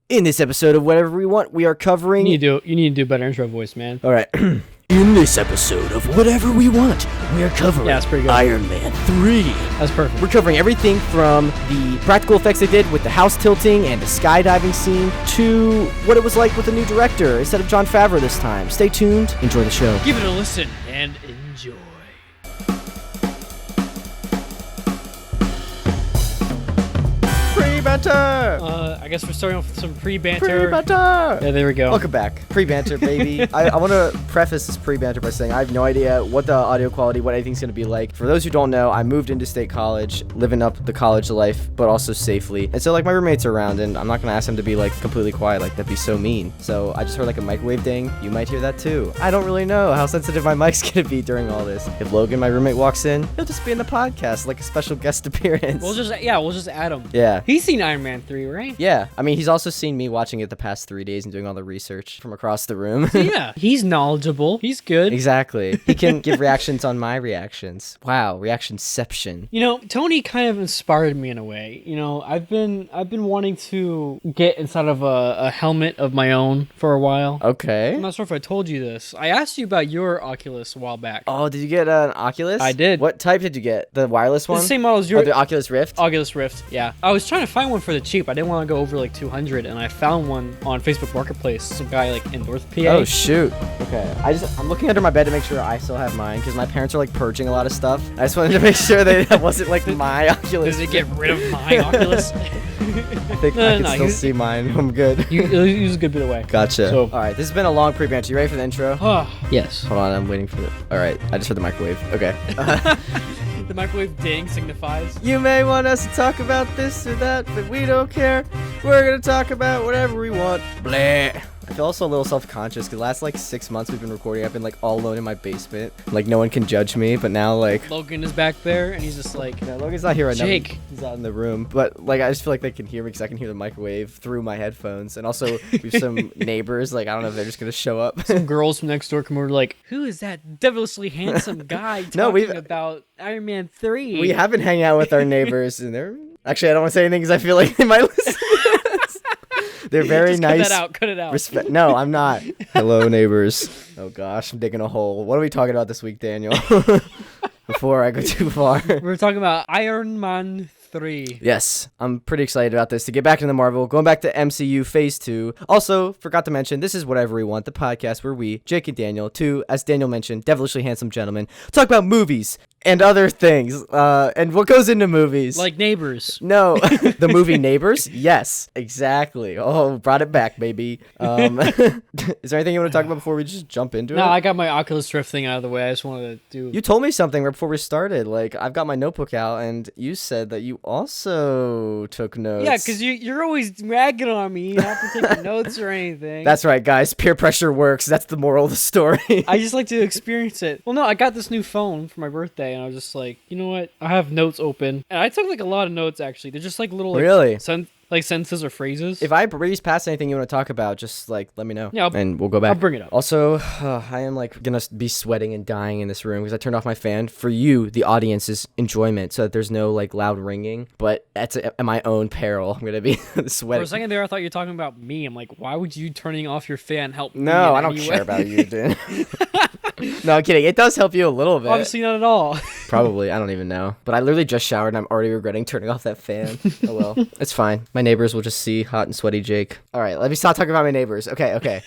In this episode of Whatever We Want, we are covering... You need to do a better intro voice, man. All right. In this episode of Whatever We Want, we are covering that's pretty good. Iron Man 3. That's perfect. We're covering everything from the practical effects they did with the house tilting and the skydiving scene to what it was like with a new director instead of Jon Favreau this time. Stay tuned. Enjoy the show. Give it a listen and enjoy. PreBanter! I guess we're starting off with some pre-banter. PreBanter! Yeah, there we go. Welcome back. PreBanter, baby. I want to preface this PreBanter by saying I have no idea what the audio quality, what anything's going to be like. For those who don't know, I moved into state college, living up the college life, but also safely. And so, like, my roommates are around, and I'm not going to ask them to be, like, completely quiet. Like, that'd be so mean. So I just heard, like, a microwave ding. You might hear that, too. I don't really know how sensitive my mic's going to be during all this. If Logan, my roommate, walks in, he'll just be in the podcast, like a special guest appearance. We'll just add him. Yeah. He's seen Iron Man 3, right? Yeah. I mean, he's also seen me watching it the past 3 days and doing all the research from across the room. Yeah. He's knowledgeable. He's good. Exactly. He can give reactions on my reactions. Wow, reactionception. You know, Tony kind of inspired me in a way. You know, I've been wanting to get inside of a helmet of my own for a while. Okay. I'm not sure if I told you this. I asked you about your Oculus a while back. Oh, did you get an Oculus? I did. What type did you get? The wireless one? It's the same model as Oh, the Oculus Rift? Oculus Rift, yeah. I was trying to find one for the cheap. I didn't want to go over like 200, and I found one on Facebook Marketplace. Some guy like in North PA. Oh shoot. Okay. I'm looking under my bed to make sure I still have mine because my parents are like purging a lot of stuff. I just wanted to make sure that wasn't like my Oculus. Does it get rid of my Oculus? I think I can still see mine. I'm good. He was a good bit away. Gotcha. So, all right, this has been a long pre-banter. You ready for the intro? Yes. Hold on, I'm waiting for it. All right, I just heard the microwave. Okay. The microwave ding signifies. You may want us to talk about this or that, but we don't care. We're gonna talk about whatever we want. Blah. I feel also a little self-conscious because the last like 6 months we've been recording, I've been like all alone in my basement. Like no one can judge me, but now like Logan is back there and he's just like, no, Logan's not here right now. Jake. He's out in the room, but like I just feel like they can hear me because I can hear the microwave through my headphones, and also we have some neighbors. Like I don't know if they're just gonna show up. Some girls from next door come over like, who is that devilishly handsome guy talking about Iron Man 3? We have been hanging out with our neighbors, and they're actually I don't want to say anything because I feel like they might listen. They're very just nice. Cut it out. No, I'm not. Hello, neighbors. Oh gosh, I'm digging a hole. What are we talking about this week, Daniel? Before I go too far. We're talking about Iron Man 3. Yes, I'm pretty excited about this. To get back into the Marvel, going back to MCU Phase 2. Also, forgot to mention, this is Whatever We Want, the podcast where we, Jake and Daniel, two, as Daniel mentioned, devilishly handsome gentlemen, talk about movies and other things, and what goes into movies. Like Neighbors. No. The movie Neighbors? Yes, exactly. Oh, brought it back, baby. Is there anything you want to talk about before we just jump into it? No, I got my Oculus Rift thing out of the way. I just wanted to do... You told me something right before we started. Like, I've got my notebook out, and you said that you also took notes. Yeah, because you're always ragging on me. You don't have to take notes or anything. That's right, guys. Peer pressure works. That's the moral of the story. I just like to experience it. Well, no, I got this new phone for my birthday, and I was just like, you know what? I have notes open. And I took like a lot of notes, actually. They're just like little Really? Like sentences or phrases. If I breeze past anything you want to talk about, just like let me know. Yeah, and we'll go back. I'll bring it up. Also, I am like gonna be sweating and dying in this room because I turned off my fan for you, the audience's enjoyment, so that there's no like loud ringing. But that's at my own peril. I'm gonna be sweating. For a second there, I thought you were talking about me. I'm like, why would you turning off your fan help me? No, I don't care about you, dude. No, I'm kidding. It does help you a little bit. Obviously not at all. Probably. I don't even know. But I literally just showered and I'm already regretting turning off that fan. Oh well. It's fine. My neighbors will just see hot and sweaty Jake. All right, let me stop talking about my neighbors. Okay.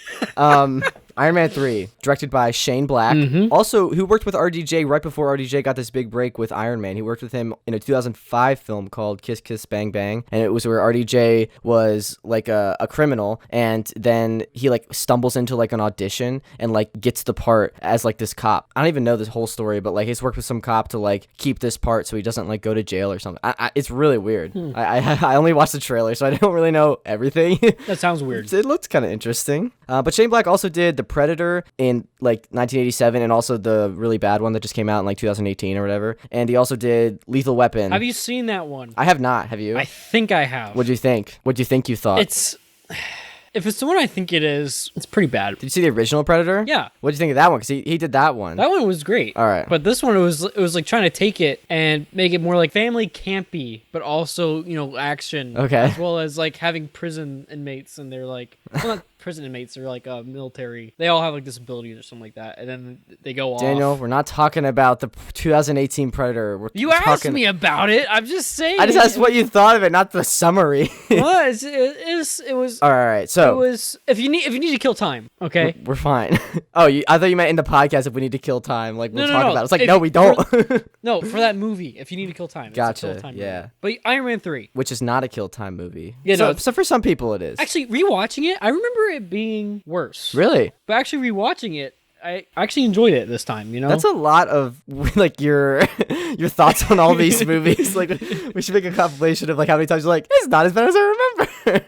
Iron Man 3, directed by Shane Black. Mm-hmm. Also, who worked with RDJ right before RDJ got this big break with Iron Man. He worked with him in a 2005 film called Kiss Kiss Bang Bang. And it was where RDJ was like a criminal. And then he like stumbles into like an audition and like gets the part as like this cop. I don't even know this whole story, but like he's worked with some cop to like keep this part so he doesn't like go to jail or something. It's really weird. I only watched the trailer, so I don't really know everything. That sounds weird. It looks kind of interesting. But Shane Black also did The Predator in like 1987 and also the really bad one that just came out in like 2018 or whatever. And he also did Lethal Weapon. Have you seen that one? I have not. Have you? I think I have. What'd you think? What'd you think you thought? It's If it's the one I think it is, it's pretty bad. Did you see the original Predator? Yeah. What do you think of that one? Because he did that one. That one was great. All right. But this one, it was like trying to take it and make it more like family campy, but also, action. Okay. As well as like having prison inmates, and they're like, well, not prison inmates, they're like military. They all have like disabilities or something like that, and then they go off. Daniel, we're not talking about the 2018 Predator. You asked me about it. I'm just saying. I just asked what you thought of it, not the summary. Well, it was. All right, so it was. If you need to kill time, okay. We're fine. Oh, I thought you meant in the podcast if we need to kill time, like we'll talk about it. It's like, no, we don't. No, for that movie, if you need to kill time. Gotcha. It's a kill time yeah. Movie. But Iron Man 3, which is not a kill time movie. Yeah, so for some people it is. Actually, rewatching it, I remember it being worse. Really? But actually rewatching it, I actually enjoyed it this time, That's a lot of like your thoughts on all these movies. Like we should make a compilation of like how many times you're like, it's not as bad as I remember.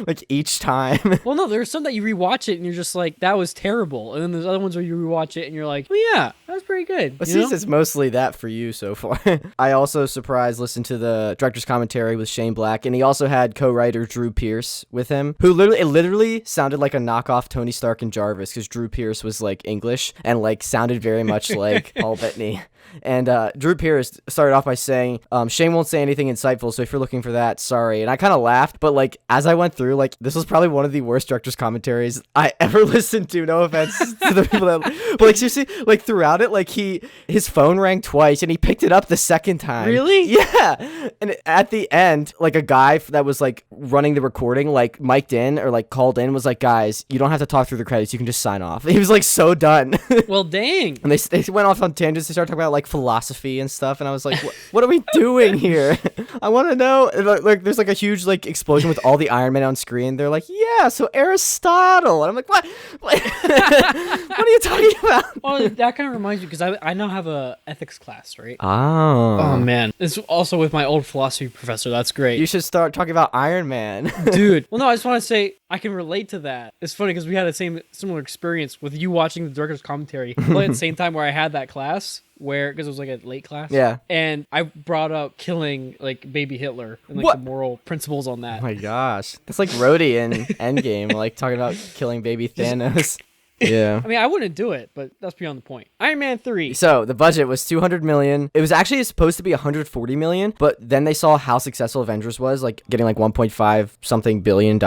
Like each time. Well, no, there's some that you rewatch it and you're just like, that was terrible. And then there's other ones where you rewatch it and you're like, well, yeah, that was pretty good. But since it's mostly that for you so far. I also listened to the director's commentary with Shane Black, and he also had co-writer Drew Pearce with him, who literally sounded like a knockoff Tony Stark and Jarvis, because Drew Pearce was like English and like sounded very much like Paul Bettany. And Drew Pearce started off by saying, Shane won't say anything insightful, so if you're looking for that, sorry. And I kind of laughed, but like as I went through, like this was probably one of the worst director's commentaries I ever listened to. No offense to the people that, but like seriously, like throughout it, like his phone rang twice and he picked it up the second time. Really? Yeah. And at the end, like a guy that was like running the recording, like mic'd in or like called in, was like, guys, you don't have to talk through the credits, you can just sign off. He was like so done. Well, dang. And they went off on tangents. They started talking about like philosophy and stuff, and I was like, what are we doing here? I want to know. Like there's like a huge like explosion with all the Iron Men on screen. They're like, yeah, so Aristotle, and I'm like, what what are you talking about? Well, that kind of reminds me, because I now have a ethics class, right? Oh Man, it's also with my old philosophy professor. That's great. You should start talking about Iron Man. Dude. Well, no, I just want to say I can relate to that. It's funny because we had the similar experience with you watching the director's commentary, but at the same time where I had that class, because it was like a late class. Yeah. And I brought up killing like baby Hitler and like the moral principles on that. Oh my gosh, that's like Rhodey in Endgame, like talking about killing baby Thanos. Yeah. I mean, I wouldn't do it, but that's beyond the point. Iron Man 3. So the budget was $200 million. It was actually supposed to be $140 million, but then they saw how successful Avengers was, like getting like $1.5 something billion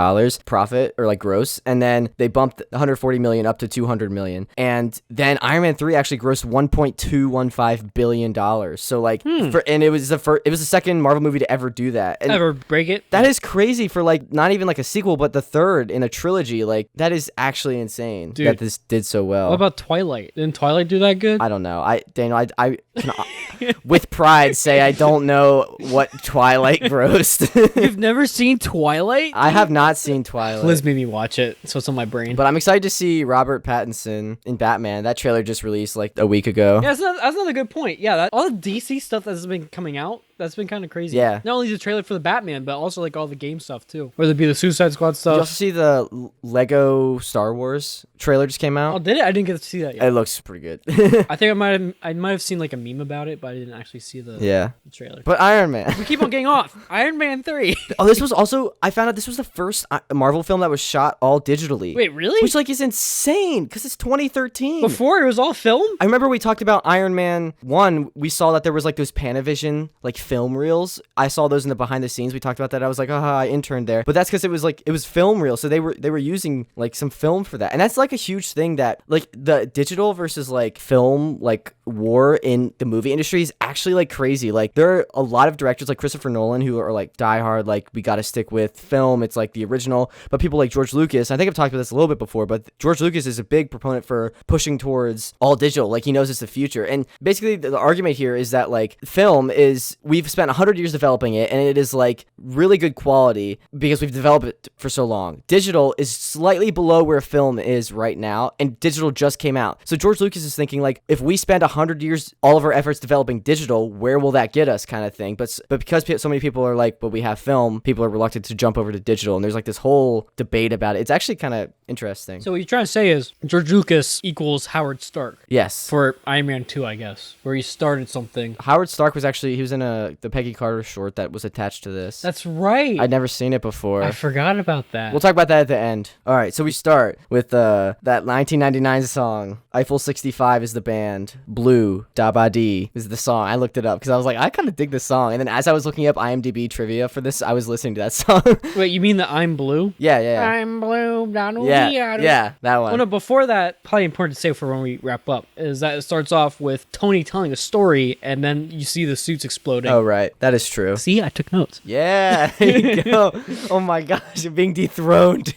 profit or like gross, and then they bumped $140 million up to $200 million, and then Iron Man 3 actually grossed $1.215 billion. So like, and it was the second Marvel movie to ever do that. And ever break it? That is crazy for like not even like a sequel, but the third in a trilogy. Like that is actually insane. Dude. That this did so well. What about Twilight? Didn't Twilight do that good? I don't know. Daniel, I can with pride say I don't know what Twilight grossed. You've never seen Twilight? I have not seen Twilight. Liz made me watch it, so it's on my brain. But I'm excited to see Robert Pattinson in Batman. That trailer just released like a week ago. Yeah, that's another good point. Yeah, all the DC stuff that's been coming out, that's been kind of crazy. Yeah. Not only the trailer for the Batman, but also like all the game stuff too. Whether it be the Suicide Squad stuff. Did you also see the Lego Star Wars trailer just came out? Oh, did it? I didn't get to see that yet. It looks pretty good. I think I might have seen like a meme about it, but I didn't actually see the trailer. But Iron Man. We keep on getting off. Iron Man 3. Oh, this was also, I found out this was the first Marvel film that was shot all digitally. Wait, really? Which like is insane because it's 2013. Before it was all film? I remember we talked about Iron Man 1. We saw that there was like those Panavision like film reels. I saw those in the behind the scenes. We talked about that. I was like, I interned there. But that's because it was film reel. So they were using like some film for that. And that's like a huge thing that like the digital versus like film like war in the movie industry is actually like crazy. Like there are a lot of directors like Christopher Nolan who are like diehard, like we got to stick with film. It's like the original. But people like George Lucas, I think I've talked about this a little bit before, but George Lucas is a big proponent for pushing towards all digital. Like he knows it's the future. And basically the argument here is that like film is, we've spent 100 years developing it and it is like really good quality because we've developed it for so long. Digital is slightly below where film is right now, and digital just came out. So George Lucas is thinking like, if we spend 100 years, all of our efforts developing digital, where will that get us kind of thing. But because so many people are like, but we have film, people are reluctant to jump over to digital. And there's like this whole debate about it. It's actually kind of interesting. So what you're trying to say is George Lucas equals Howard Stark. Yes. For Iron Man 2, I guess, where he started something. Howard Stark was actually, he was in the Peggy Carter short that was attached to this. That's right. I'd never seen it before. I forgot about that. We'll talk about that at the end. All right, so we start with that 1999 song. Eiffel 65 is the band. Blue, Da Ba Dee is the song. I looked it up because I was like, I kind of dig this song. And then as I was looking up IMDb trivia for this, I was listening to that song. Wait, you mean the I'm Blue? Yeah. I'm Blue. Yeah, that one. Oh, no, before that, probably important to say for when we wrap up, is that it starts off with Tony telling a story, and then you see the suits exploding. Oh, right. That is true. See, I took notes. Yeah, there you go. Oh my gosh, you're being dethroned.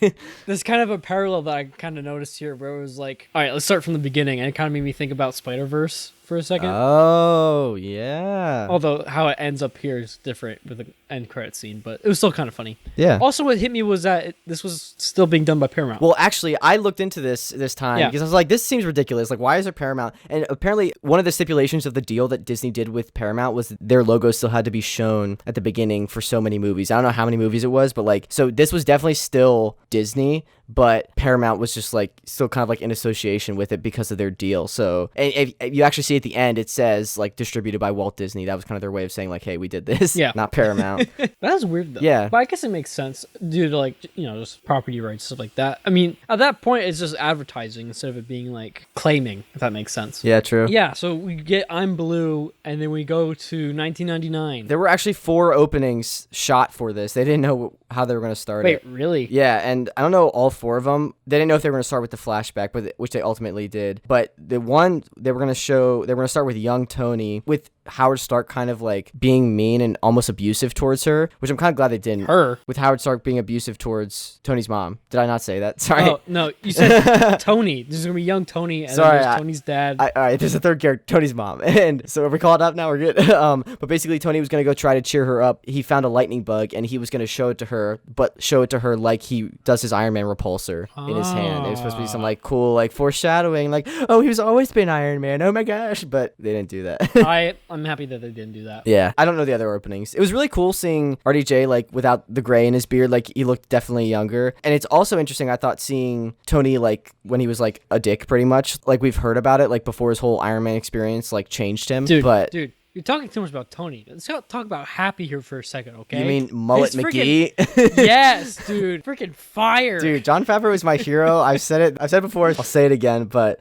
There's kind of a parallel that I kind of noticed here where it was like, all right, let's start from the beginning. And it kind of made me think about Spider-Verse for a second. Oh, yeah. Although how it ends up here is different with the end credit scene, but it was still kind of funny. Yeah. Also, what hit me was that this was still being done by Paramount. Well, actually, I looked into this time because I was like, this seems ridiculous. Like, why is there Paramount? And apparently, one of the stipulations of the deal that Disney did with Paramount was their logo still had to be shown at the beginning for so many movies. I don't know how many movies it was, but like, so this was definitely still Disney, but Paramount was just like still kind of like in association with it because of their deal. So, and if you actually see at the end, it says like distributed by Walt Disney. That was kind of their way of saying like, hey, we did this. Yeah. Not Paramount. That was weird though. Yeah. But I guess it makes sense due to like, just property rights, stuff like that. I mean, at that point, it's just advertising instead of it being like claiming, if that makes sense. Yeah, true. Yeah, so we get I'm Blue, and then we go to 1999. There were actually 4 openings shot for this. They didn't know how they were going to start it. Wait, really? Yeah, and I don't know all 4 of them. They didn't know if they were going to start with the flashback, which they ultimately did. But the one they were going to start with young Tony, with Howard Stark kind of like being mean and almost abusive towards her, which I'm kind of glad they didn't. Her? With Howard Stark being abusive towards Tony's mom. Did I not say that? Sorry. Oh, no, you said Tony. There's going to be young Tony, and Sorry, then there's Tony's dad. All right, there's a third character, Tony's mom. And so are we caught up now? We're good. But basically, Tony was going to go try to cheer her up. He found a lightning bug, and he was going to show it to her, but show it to her like he does his Iron Man repulsor in his hand. It was supposed to be some like cool like foreshadowing, like, oh, he's always been Iron Man. Oh my gosh. But they didn't do that. I'm happy that they didn't do that. Yeah, I don't know the other openings. It was really cool seeing RDJ like without the gray in his beard. Like he looked definitely younger. And it's also interesting, I thought, seeing Tony like when he was like a dick pretty much. Like we've heard about it like before his whole Iron Man experience like changed him. Dude, but you're talking too much about Tony. Let's talk about Happy here for a second, okay? You mean Mullet McGee? Yes, dude. Freaking fire. Dude, Jon Favreau is my hero. I've said it before. I'll say it again, but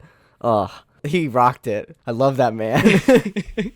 he rocked it. I love that man.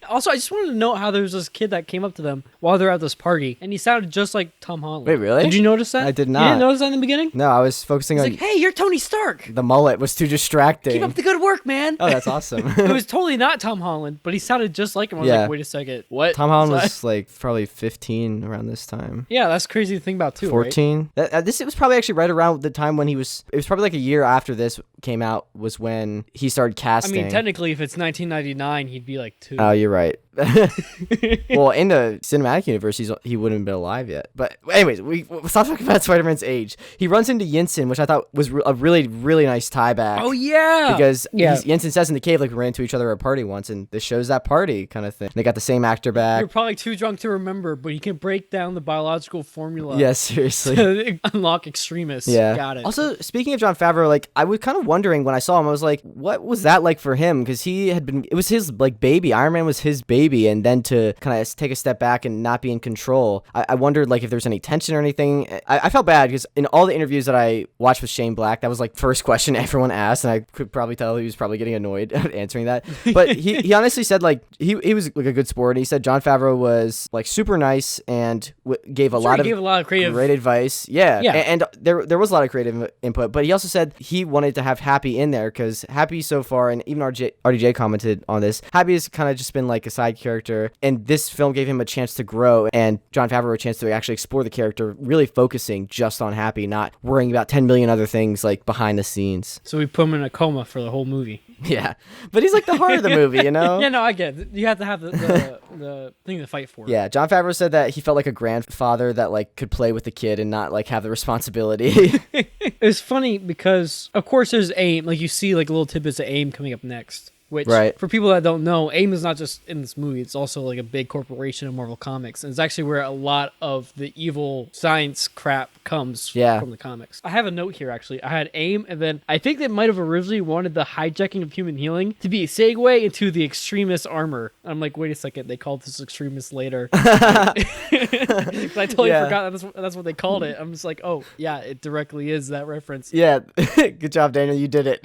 Also, I just wanted to note how there was this kid that came up to them while they're at this party, and he sounded just like Tom Holland. Wait, really? Did you notice that? I did not. You didn't notice that in the beginning? No, I was focusing on... like, hey, you're Tony Stark. The mullet was too distracting. Keep up the good work, man. Oh, that's awesome. It was totally not Tom Holland, but he sounded just like him. I was like, wait a second. What? Tom Holland was like probably 15 around this time. Yeah, that's crazy to think about too, 14? Right? It was probably actually right around the time when it was probably like a year after this came out was when he started casting. I mean, technically, if it's 1999, he'd be like 2. Oh, you're right. Well, in the cinematic universe, he wouldn't have been alive yet. But anyways, we'll stop talking about Spider-Man's age. He runs into Yinsen, which I thought was a really, really nice tie back. Oh, yeah! Because Yinsen says in the cave, like, we ran into each other at a party once, and this shows that party kind of thing. They got the same actor back. You're probably too drunk to remember, but he can break down the biological formula. Yeah, seriously. To unlock extremists. Yeah. Got it. Also, speaking of Jon Favreau, like, I was kind of wondering when I saw him, I was like, what was that like for him? Because it was his, like, baby. Iron Man was his baby, and then to kind of take a step back and not be in control, I wondered, like, if there's any tension or anything. I felt bad because in all the interviews that I watched with Shane Black, that was, like, first question everyone asked, and I could probably tell he was probably getting annoyed answering that. But he honestly said, like, he was, like, a good sport, and he said Jon Favreau was, like, super nice and gave a lot of creative, great advice. Yeah. Yeah. And there was a lot of creative input, but he also said he wanted to have Happy in there because Happy so far, and even RDJ commented on this, Happy has kind of just been like a side character, and this film gave him a chance to grow, and Jon Favreau a chance to actually explore the character, really focusing just on Happy, not worrying about 10 million other things like behind the scenes. So we put him in a coma for the whole movie. Yeah, but he's like the heart of the movie, you know? Yeah, no, I get it. You have to have the thing to fight for. Yeah, Jon Favreau said that he felt like a grandfather that like could play with the kid and not like have the responsibility. It's funny because, of course, there's AIM. Like, you see like little tidbits of AIM coming up next. which Right. for people that don't know, AIM is not just in this movie. It's also like a big corporation in Marvel Comics. And it's actually where a lot of the evil science crap comes from the comics. I have a note here, actually. I had AIM, and then I think they might have originally wanted the hijacking of human healing to be a segue into the extremist armor. I'm like, wait a second, they called this extremist later. I totally forgot that's what they called it. I'm just like, oh, yeah, it directly is that reference. Yeah, good job, Daniel. You did it.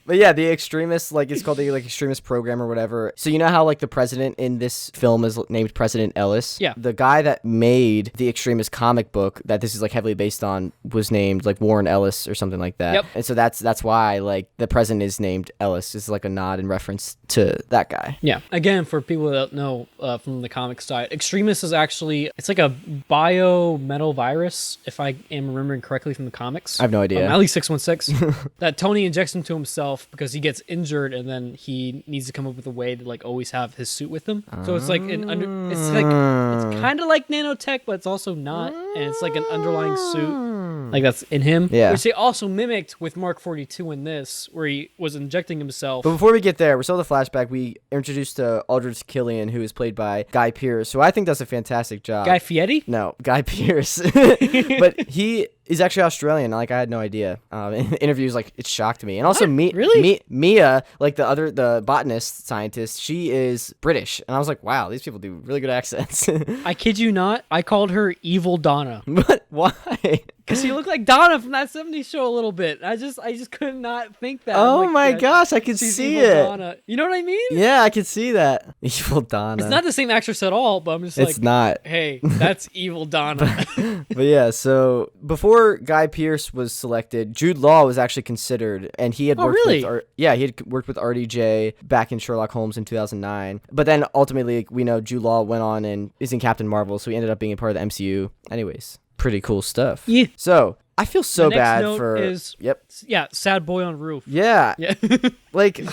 but yeah, the extremist, like, it's called the like extremist program or whatever. So you know how like the president in this film is named President Ellis? Yeah. The guy that made the extremist comic book that this is like heavily based on was named like Warren Ellis or something like that. Yep. And so that's why like the president is named Ellis. It's like a nod in reference to that guy. Yeah. Again, for people that don't know from the comic side, extremist is actually, it's like a bio-metal virus, if I am remembering correctly from the comics. I have no idea. At least 616. That Tony injects into himself because he gets injured, and then he needs to come up with a way to like always have his suit with him. So it's like it's kind of like nanotech, but it's also not, and it's like an underlying suit like that's in him. Yeah. Which they also mimicked with Mark 42 in this, where he was injecting himself. But before we get there, we're still in the flashback. We introduced to Aldrich Killian, who is played by Guy Pearce, so I think does a fantastic job. Guy Fieri? No, Guy Pearce. But he is actually Australian. Like, I had no idea. In interviews, like, it shocked me. And also, Mia, like the botanist scientist, she is British. And I was like, wow, these people do really good accents. I kid you not, I called her Evil Donna. But why? Because she looked like Donna from that 70s show a little bit. I just could not think that. Oh like, my gosh, I could see Evil it. Donna. You know what I mean? Yeah, I could see that. Evil Donna. It's not the same actress at all, but I'm just It's not. Hey, that's Evil Donna. But yeah, so before Guy Pearce was selected, Jude Law was actually considered, and he had worked with he had worked with RDJ back in Sherlock Holmes in 2009. But then ultimately, we know Jude Law went on and is in Captain Marvel, so he ended up being a part of the MCU. Anyways, pretty cool stuff. Yeah. So I feel so bad for. Yep. Yeah, sad boy on roof. Yeah. Yeah. like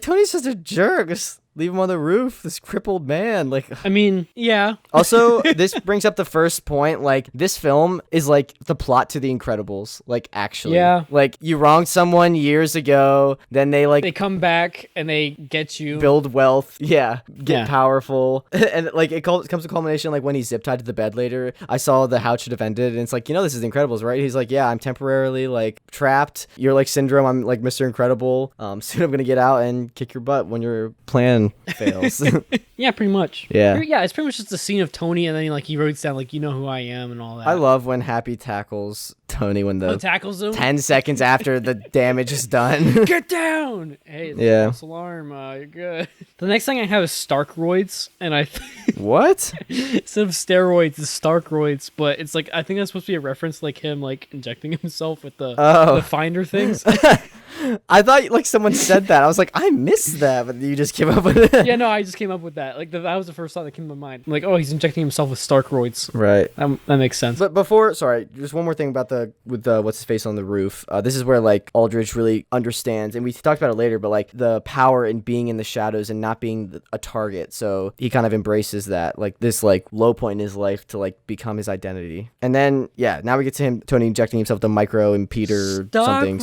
Tony's just a jerk. Just leave him on the roof. This crippled man. Like, I mean, yeah. Also, this brings up the first point. Like, this film is like the plot to The Incredibles. Like, actually, yeah. Like, you wronged someone years ago, then they come back and they get you, build wealth, get powerful, and like it comes to culmination. Like when he's zip tied to the bed later, I saw the how it should have ended, and it's like, this is The Incredibles, right? He's like, yeah, I'm temporarily like trapped. You're like Syndrome. I'm like Mr. Incredible. Soon I'm gonna get out and kick your butt when your plan fails. Yeah, pretty much. Yeah, it's pretty much just a scene of Tony, and then he writes down like, you know who I am and all that. I love when Happy tackles Tony when tackles him 10 seconds after the damage is done. Get down! Hey, false alarm. You're good. The next thing I have is Starkroids, and what? Instead of steroids, it's Starkroids, but it's like, I think that's supposed to be a reference like him like injecting himself with the finder things. I thought like someone said that. I was like, I missed that, but you just came up with it. Yeah, no, I just came up with that. Like that was the first thought that came to my mind. I'm like, oh, he's injecting himself with Starkroids. Right. That makes sense. But just one more thing about what's his face on the roof. This is where like Aldrich really understands, and we talked about it later, but like the power in being in the shadows and not being a target. So he kind of embraces that, like this like low point in his life to like become his identity. And then now we get to Tony injecting himself with the micro impeder something.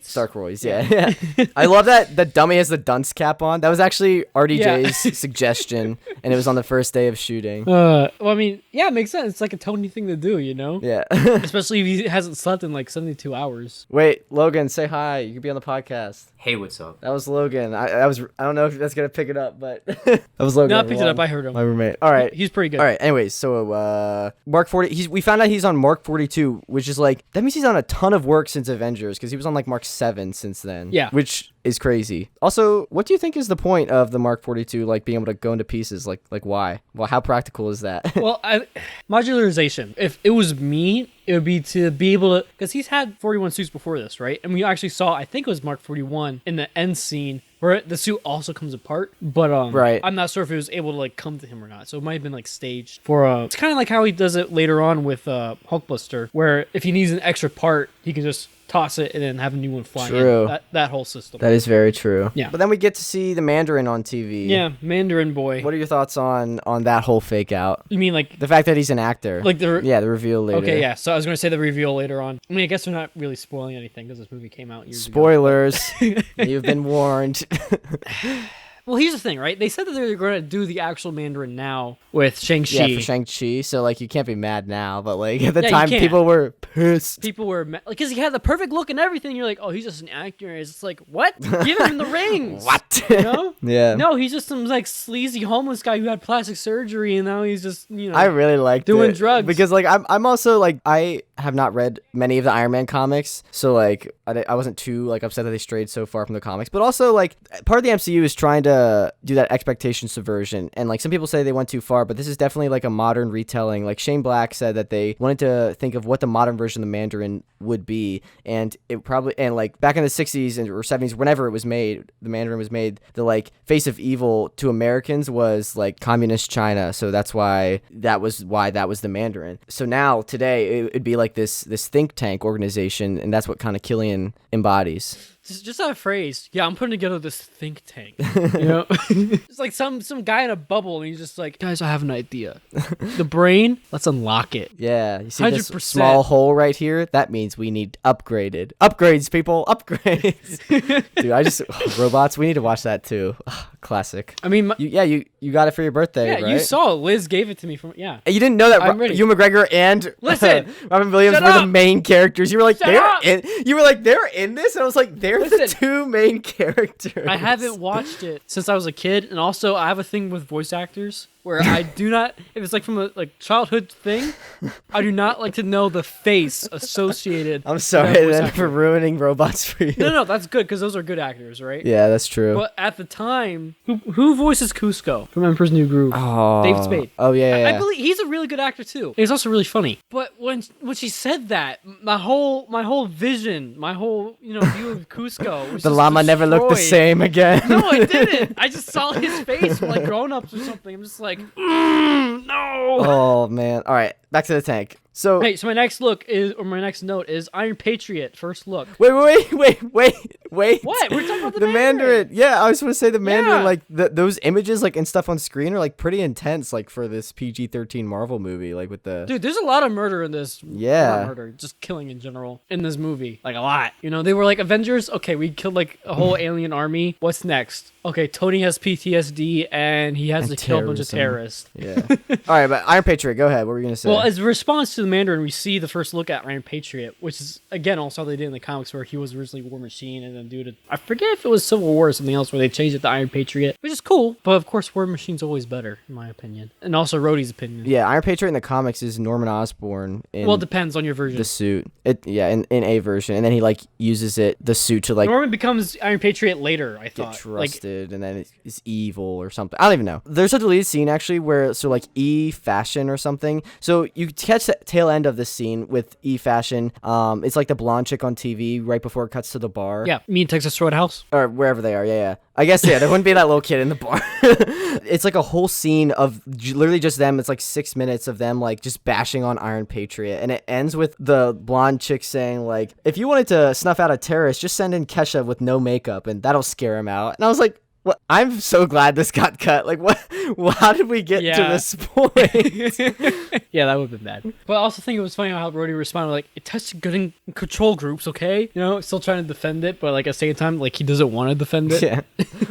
Starkroids, yeah. I love that the dummy has the dunce cap on. That was actually RDJ's suggestion, and it was on the first day of shooting. Well, I mean, yeah, it makes sense. It's like a Tony thing to do, Yeah. Especially if he hasn't slept in like 72 hours. Wait, Logan, say hi. You could be on the podcast. Hey, what's up? That was Logan. I don't know if that's gonna pick it up, but that was Logan. No, I picked it up. I heard him. My roommate. All right, he's pretty good. All right. Anyways, so Mark 40. We found out he's on Mark 42, which is like that means he's on a ton of work since Avengers, because he was on like Mark 7 since then. Yeah. Which is crazy. Also, what do you think is the point of the Mark 42 like being able to go into pieces? Like why? Well, how practical is that? Well, modularization. If it was me, it would be to be able to, because he's had 41 suits before this, right? And we actually saw, I think it was Mark 41 in the end scene where the suit also comes apart, but right. I'm not sure if it was able to like come to him or not. So it might have been like staged for it's kind of like how he does it later on with Hulkbuster, where if he needs an extra part, he can just toss it, and then have a new one fly True. in. That whole system. That is very true. Yeah. But then we get to see the Mandarin on TV. Yeah, Mandarin boy. What are your thoughts on that whole fake out? You mean like the fact that he's an actor? Like the reveal later. Okay, yeah. So I was going to say the reveal later on. I mean, I guess we're not really spoiling anything because this movie came out years Spoilers. You've been warned. Well, here's the thing, right? They said that they were going to do the actual Mandarin now with Shang-Chi. Yeah, for Shang-Chi. So, like, you can't be mad now. But, like, at the time, people were pissed. People were mad. Because he had the perfect look and everything. You're like, oh, he's just an actor. It's just like, what? Give him the rings. What? You know? Yeah. No, he's just some, like, sleazy homeless guy who had plastic surgery. And now he's just, I really liked doing drugs. Because, like, I'm also, like, I have not read many of the Iron Man comics. So, like, I wasn't too, like, upset that they strayed so far from the comics. But also, like, part of the MCU is trying to do that expectation subversion, and like some people say they went too far, but this is definitely like a modern retelling. Like Shane Black said that they wanted to think of what the modern version of the Mandarin would be, and it probably, and like back in the 60s or 70s, whenever it was made, the Mandarin was made, the like face of evil to Americans was like communist China, so that's why that was the Mandarin. So now today it'd be like this think tank organization, and that's what kind of Killian embodies. Just that phrase. Yeah, I'm putting together this think tank. You know? It's like some guy in a bubble, and he's just like, guys, I have an idea. The brain, let's unlock it. Yeah, you see 100%. This small hole right here? That means we need upgraded. Upgrades, people, upgrades. Dude, robots, we need to watch that too. Classic. I mean, you got it for your birthday, yeah, right? You saw it. Liz gave it to me from, yeah. You didn't know that Ewan McGregor and Robin Williams were the main characters. You were like, they're in this? And I was like, they're the two main characters. I haven't watched it since I was a kid, and also I have a thing with voice actors where I do not, if it's like from a like childhood thing, I do not like to know the face associated. I'm sorry then for ruining robots for you. No, that's good because those are good actors, right? Yeah, that's true. But at the time, who voices Cusco from Emperor's New Groove? Oh, David Spade. Oh yeah. I believe he's a really good actor too. He's also really funny. But when she said that, my whole vision, my whole view of Cusco was the llama never looked the same again. No, it didn't. I just saw his face from like Grown Ups or something. I'm just like, no. Oh man. All right, back to the tank. So my next note is Iron Patriot first look. Wait. What? We're talking about the Mandarin. Yeah, I was going to say the Mandarin. Yeah. Like those images, like and stuff on screen, are like pretty intense. Like for this PG-13 Marvel movie, like with the dude. There's a lot of murder in this. Yeah, not murder, just killing in general in this movie. Like a lot. They were like Avengers. Okay, we killed like a whole alien army. What's next? Okay, Tony has PTSD and he has to kill a bunch of terrorists. Yeah. All right, but Iron Patriot, go ahead. What were you gonna say? Well, as a response to the Mandarin, we see the first look at Iron Patriot, which is again also how they did in the comics, where he was originally War Machine, and then I forget if it was Civil War or something else, where they changed it to Iron Patriot, which is cool. But of course, War Machine's always better, in my opinion, and also Rhodey's opinion. Yeah, Iron Patriot in the comics is Norman Osborn. Well, it depends on your version. The suit, in a version, and then he like uses the suit to like. Norman becomes Iron Patriot later. I thought get trusted, and then it's evil or something. I don't even know. There's a deleted scene actually where like E Fashion or something. So you catch the tail end of this scene with E Fashion. It's like the blonde chick on TV right before it cuts to the bar. Yeah, me and Texas Roadhouse or wherever they are. Yeah. I guess there wouldn't be that little kid in the bar. It's like a whole scene of literally just them. It's like 6 minutes of them like just bashing on Iron Patriot, and it ends with the blonde chick saying like, "If you wanted to snuff out a terrorist, just send in Kesha with no makeup, and that'll scare him out." And I was like, what? I'm so glad this got cut. Like, what? How did we get to this point? Yeah, that would have been bad. But I also think it was funny how Rhodey responded, like, it tested good in control groups, okay? Still trying to defend it, but, like, at the same time, like, he doesn't want to defend it. Yeah.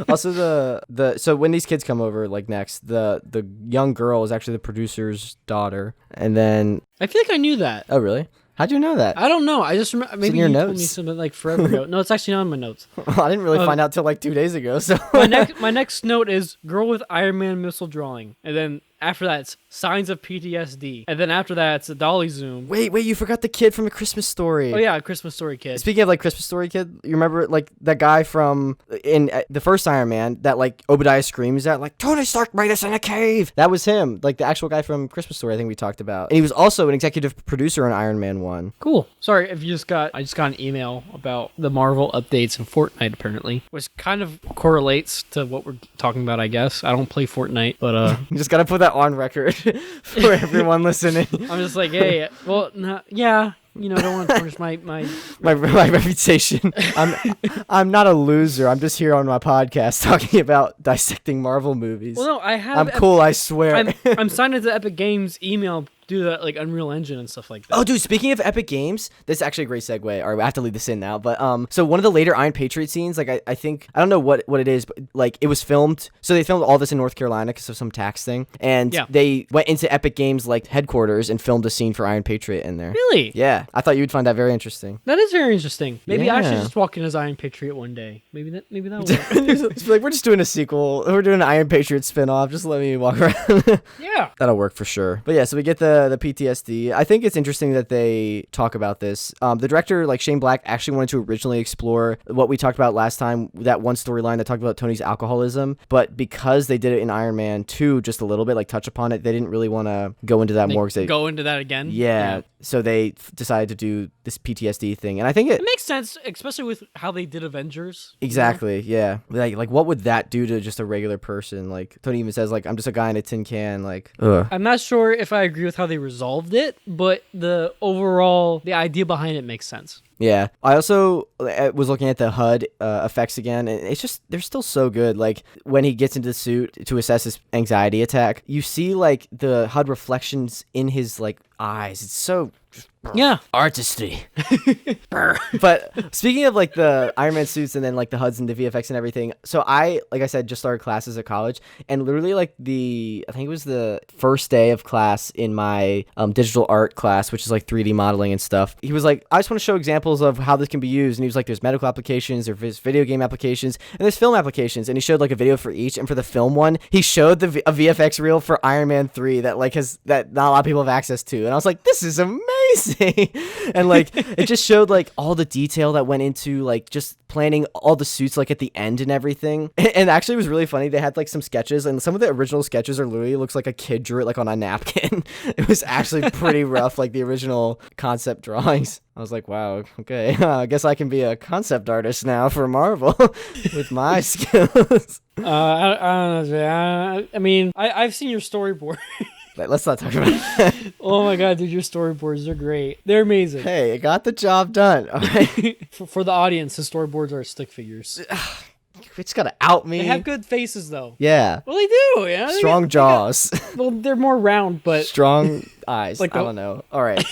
Also, so when these kids come over, like, next, the young girl is actually the producer's daughter. And then... I feel like I knew that. Oh, really? How'd you know that? I don't know. I just remember. Maybe you told me something like forever ago. No, it's actually not in my notes. Well, I didn't really find out till like 2 days ago. So my next note is girl with Iron Man missile drawing, and then after that it's signs of PTSD, and then after that it's a dolly zoom. Wait, you forgot the kid from A Christmas Story. Oh yeah, A Christmas Story kid. Speaking of like Christmas Story kid, you remember like that guy from in the first Iron Man that like Obadiah screams at, like, Tony Stark made us in a cave. That was him, like the actual guy from Christmas Story. I think we talked about, and he was also an executive producer on Iron Man 1. Cool. Sorry if you I just got an email about the Marvel updates in Fortnite apparently, which kind of correlates to what we're talking about. I guess I don't play Fortnite, but you just gotta put that on record for everyone listening. I'm just like, hey, well, yeah, don't want to tarnish my my reputation. I'm not a loser. I'm just here on my podcast talking about dissecting Marvel movies. Well, no, I have. I'm cool. I swear. I'm signed into Epic Games email. Do that like Unreal Engine and stuff like that. Oh, dude! Speaking of Epic Games, this is actually a great segue. Or I have to leave this in now, but so one of the later Iron Patriot scenes, like I think I don't know what it is, but like it was filmed. So they filmed all this in North Carolina because of some tax thing, and they went into Epic Games like headquarters and filmed a scene for Iron Patriot in there. Really? Yeah, I thought you would find that very interesting. That is very interesting. Maybe I should just walk in as Iron Patriot one day. Maybe that will work. Like, we're just doing a sequel. We're doing an Iron Patriot spinoff. Just let me walk around. Yeah, that'll work for sure. But yeah, so we get the PTSD. I think it's interesting that they talk about this. The director, like Shane Black, actually wanted to originally explore what we talked about last time, that one storyline that talked about Tony's alcoholism. But because they did it in Iron Man 2 just a little bit, like touch upon it, they didn't really want to go into that more. Go into that again? Yeah. So they decided to do this PTSD thing. And I think it makes sense, especially with how they did Avengers. Exactly, yeah. Like what would that do to just a regular person? Like, Tony even says, like, I'm just a guy in a tin can. Like, ugh. I'm not sure if I agree with how they resolved it, but the idea behind it makes sense. Yeah. I also was looking at the HUD effects again, and it's just, they're still so good. Like, when he gets into the suit to assess his anxiety attack, you see, like, the HUD reflections in his, like, eyes. It's so... artistry. But speaking of like the Iron Man suits and then like the HUDs and the VFX and everything, so I said, just started classes at college, and literally like I think it was the first day of class in my digital art class, which is like 3D modeling and stuff. He was like, I just want to show examples of how this can be used, and he was like, there's medical applications, there's video game applications, and there's film applications, and he showed like a video for each. And for the film one, he showed a VFX reel for Iron Man 3 that like that not a lot of people have access to, and I was like, this is amazing. And like it just showed like all the detail that went into like just planning all the suits like at the end and everything. And actually it was really funny. They had like some sketches, and some of the original sketches are literally looks like a kid drew it like on a napkin. It was actually pretty rough, like the original concept drawings. I was like, wow, okay, I guess I can be a concept artist now for Marvel with my skills. I mean, I've seen your storyboard. Let's not talk about that. Oh my god, dude, your storyboards are great. They're amazing. Hey, it got the job done. All right. For the audience, his storyboards are stick figures. It's gotta out me. They have good faces, though. Yeah. Well, they do. Yeah. Strong jaws. Well, they're more round, but strong eyes. Like I don't know. All right.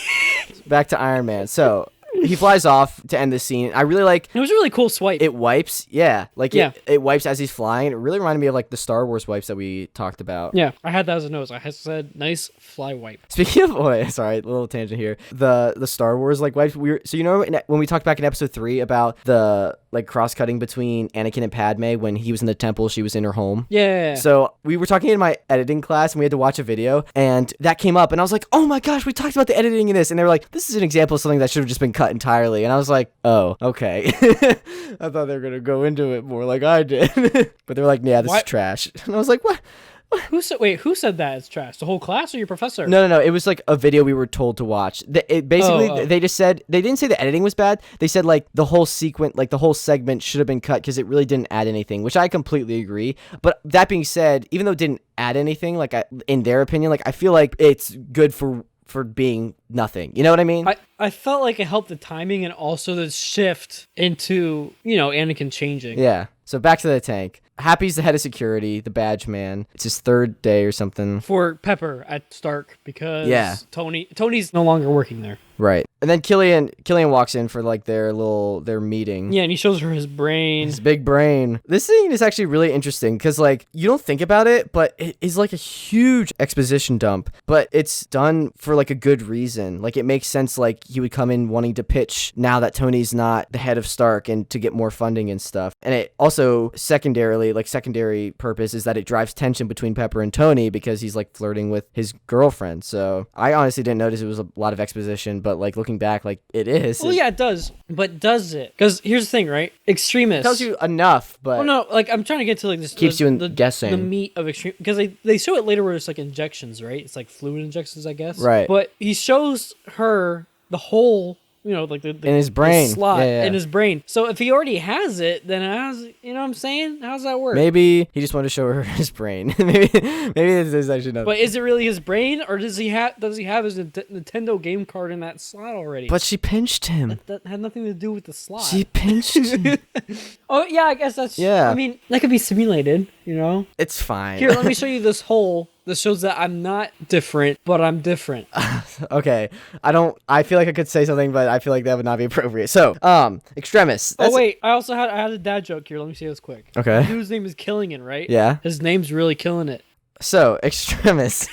Back to Iron Man. So he flies off to end the scene. I really like... It was a really cool swipe. It wipes. Yeah. Like, it wipes as he's flying. It really reminded me of, like, the Star Wars wipes that we talked about. Yeah. I had that as a nose. I said, nice fly wipe. Speaking of... Oh, sorry. A little tangent here. The Star Wars, like, wipes... So, you know, when we talked back in episode 3 about the, like, cross-cutting between Anakin and Padme when he was in the temple, she was in her home? Yeah. So, we were talking in my editing class, and we had to watch a video, and that came up, and I was like, oh my gosh, we talked about the editing in this. And they were like, this is an example of something that should have just been cut entirely. And I was like, oh, okay. I thought they were going to go into it more like I did. But they were like, yeah, this is trash. And I was like, what? Who said that it's trash? The whole class or your professor? No. It was like a video we were told to watch. They just said, they didn't say the editing was bad. They said like the whole sequence, like the whole segment should have been cut because it really didn't add anything, which I completely agree. But that being said, even though it didn't add anything, like in their opinion, like I feel like it's good for being nothing. You know what I mean? I felt like it helped the timing and also the shift into, Anakin changing. Yeah. So back to the tank. Happy's the head of security, the badge man. It's his third day or something. For Pepper at Stark because Tony's no longer working there. Right. And then Killian walks in for like their meeting. Yeah, and he shows her his brain. His big brain. This scene is actually really interesting because like you don't think about it, but it is like a huge exposition dump. But it's done for like a good reason. Like it makes sense like he would come in wanting to pitch now that Tony's not the head of Stark and to get more funding and stuff. And it also secondary purpose is that it drives tension between Pepper and Tony because he's like flirting with his girlfriend. So I honestly didn't notice it was a lot of exposition, but like looking back, like it is. Well, yeah, it does. But does it? Because here's the thing, right? Extremists. Tells you enough, but... Well, no, like I'm trying to get to like this... Keeps you guessing. The meat of extreme... Because they show it later where it's like injections, right? It's like fluid injections, I guess. Right. But he shows her the hole like the in his brain, the slot in his brain. So if he already has it, then how's, you know what I'm saying? How's that work? Maybe he just wanted to show her his brain. maybe this is actually not. But is it really his brain, or does he have his Nintendo game card in that slot already? But she pinched him. That had nothing to do with the slot. She pinched him. Oh yeah, I guess that's. Yeah. I mean, that could be simulated. It's fine. Here, let me show you this hole. This shows that I'm not different, but I'm different. Okay. I feel like I could say something, but I feel like that would not be appropriate. So, Extremis. Oh, wait. I had a dad joke here. Let me say this quick. Okay. The dude's name is Killing It, right? Yeah. His name's really killing it. So, Extremis.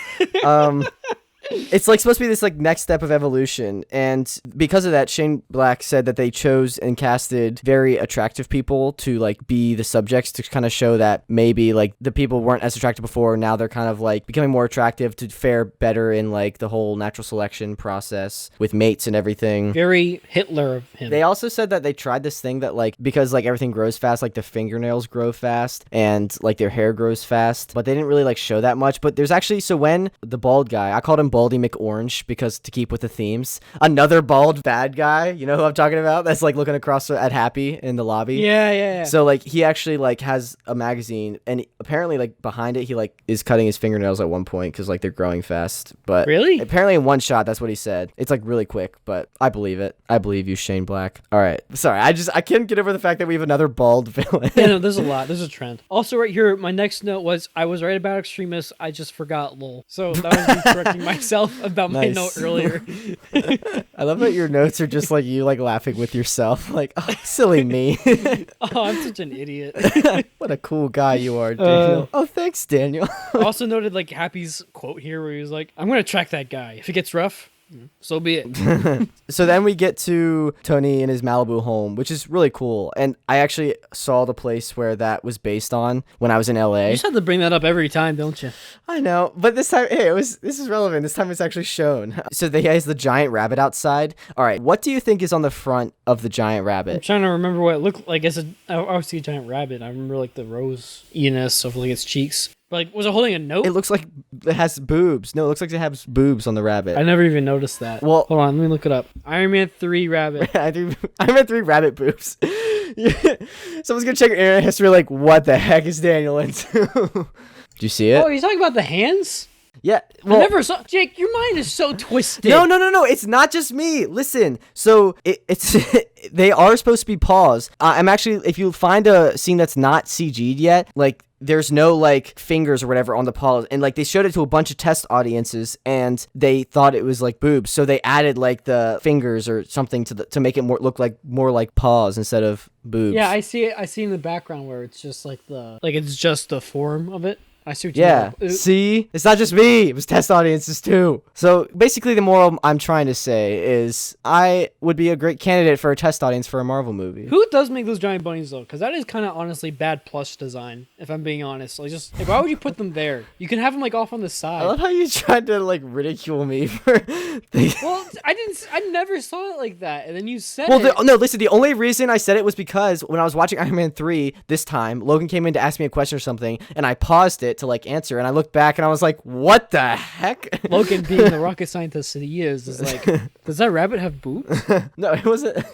It's like supposed to be this like next step of evolution, and because of that, Shane Black said that they chose and casted very attractive people to like be the subjects, to kind of show that maybe like the people weren't as attractive before, now they're kind of like becoming more attractive to fare better in like the whole natural selection process with mates and everything. Very Hitler of him. They also said that they tried this thing that like, because like everything grows fast, like the fingernails grow fast and like their hair grows fast, but they didn't really like show that much. But there's actually, so when the bald guy, I called him Baldy McOrange because to keep with the themes, another bald bad guy, you know who I'm talking about, that's like looking across at Happy in the lobby. Yeah. So like he actually like has a magazine, and apparently like behind it he like is cutting his fingernails at one point because like they're growing fast. But really, apparently in one shot, that's what he said. It's like really quick, but I believe it. I believe you, Shane Black. All right, sorry, I can't get over the fact that we have another bald villain. Yeah, no, there's a lot. There's a trend. Also, right here, my next note was I was right about Extremis. I just forgot lol. So that was me correcting myself about my note earlier. I love that your notes are just like you like laughing with yourself, like, oh, silly me. Oh, I'm such an idiot. What a cool guy you are, Daniel. Oh, thanks, Daniel. I also noted like Happy's quote here where he was like, I'm gonna track that guy. If it gets rough, so be it. So then we get to Tony in his Malibu home, which is really cool. And I actually saw the place where that was based on when I was in LA. You just have to bring that up every time, don't you? I know, but this time, hey, this is relevant. This time it's actually shown. So he has the giant rabbit outside. All right, what do you think is on the front of the giant rabbit? I'm trying to remember what it looked like. I see a giant rabbit. I remember like the rose-iness of like its cheeks. But like, was it holding a note? It looks like it has boobs. No, it looks like it has boobs on the rabbit. I never even noticed that. Well, hold on, let me look it up. Iron Man 3 rabbit. Iron Man 3 rabbit boobs. Someone's gonna check your internet history like, what the heck is Daniel into? Do you see it? Oh, you're talking about the hands? Yeah. Well, I never saw. Jake, your mind is so twisted. No. It's not just me. Listen. So it's they are supposed to be paws. I'm actually, if you find a scene that's not CG'd yet, like there's no like fingers or whatever on the paws, and like they showed it to a bunch of test audiences and they thought it was like boobs, so they added like the fingers or something to make it look like more like paws instead of boobs. Yeah, I see it. I see in the background where it's just like it's just the form of it. I see what you mean. See? It's not just me. It was test audiences too. So basically the moral I'm trying to say is I would be a great candidate for a test audience for a Marvel movie. Who does make those giant bunnies though? Because that is kind of honestly bad plush design, if I'm being honest. Like why would you put them there? You can have them like off on the side. I love how you tried to like ridicule me for Well, I never saw it like that. And then you said no, listen, the only reason I said it was because when I was watching Iron Man 3 this time, Logan came in to ask me a question or something, and I paused it to like answer, and I looked back and I was like, what the heck? Logan, being the rocket scientist that he is like, does that rabbit have boobs? No, it wasn't.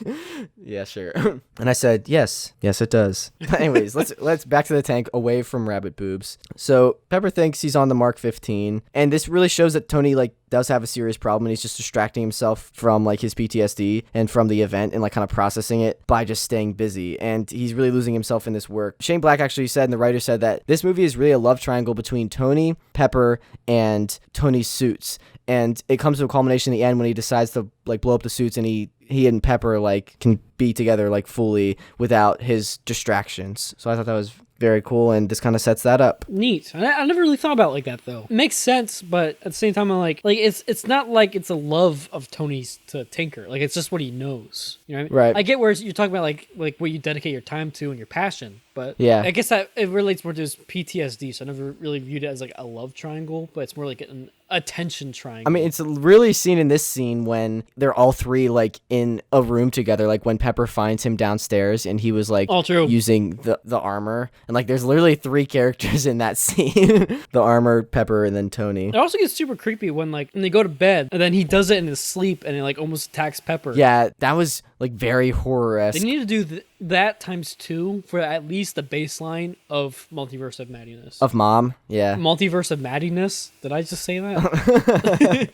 Yeah, sure. And I said, yes it does. But anyways, let's back to the tank, away from rabbit boobs. So Pepper thinks he's on the Mark 15, and this really shows that Tony like does have a serious problem, and he's just distracting himself from like his PTSD and from the event and like kind of processing it by just staying busy, and he's really losing himself in this work. Shane Black actually said, and the writer said, that this movie is really a love triangle between Tony, Pepper, and Tony's suits, and it comes to a culmination in the end when he decides to like blow up the suits, and he and Pepper like can be together like fully without his distractions. So I thought that was very cool, and this kind of sets that up. Neat. I never really thought about it like that though. It makes sense, but at the same time I'm like it's not like it's a love of Tony's to Tinker. Like it's just what he knows. You know what I mean? Right. I get where you're talking about like what you dedicate your time to and your passion, but yeah, I guess that it relates more to his PTSD. So I never really viewed it as like a love triangle, but it's more like attention triangle. I mean, it's really seen in this scene when they're all three like in a room together, like when Pepper finds him downstairs and he was like using the armor, and like there's literally 3 characters in that scene. The armor, Pepper, and then Tony. It also gets super creepy when they go to bed and then he does it in his sleep and it like almost attacks Pepper. Yeah, that was like very horror-esque. They need to do that times 2 for at least the baseline of Multiverse of Madness. Of Mom, yeah. Multiverse of Maddiness? Did I just say that?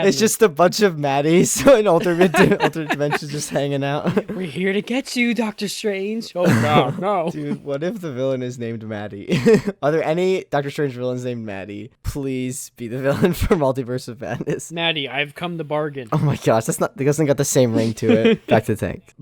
It's just a bunch of Maddies in alternate dimensions just hanging out. We're here to get you, Doctor Strange. Oh, no. Dude, what if the villain is named Maddie? Are there any Doctor Strange villains named Maddie? Please be the villain for Multiverse of Madness. Maddie, I've come to bargain. Oh my gosh, that doesn't got the same ring to it. Back to the tank.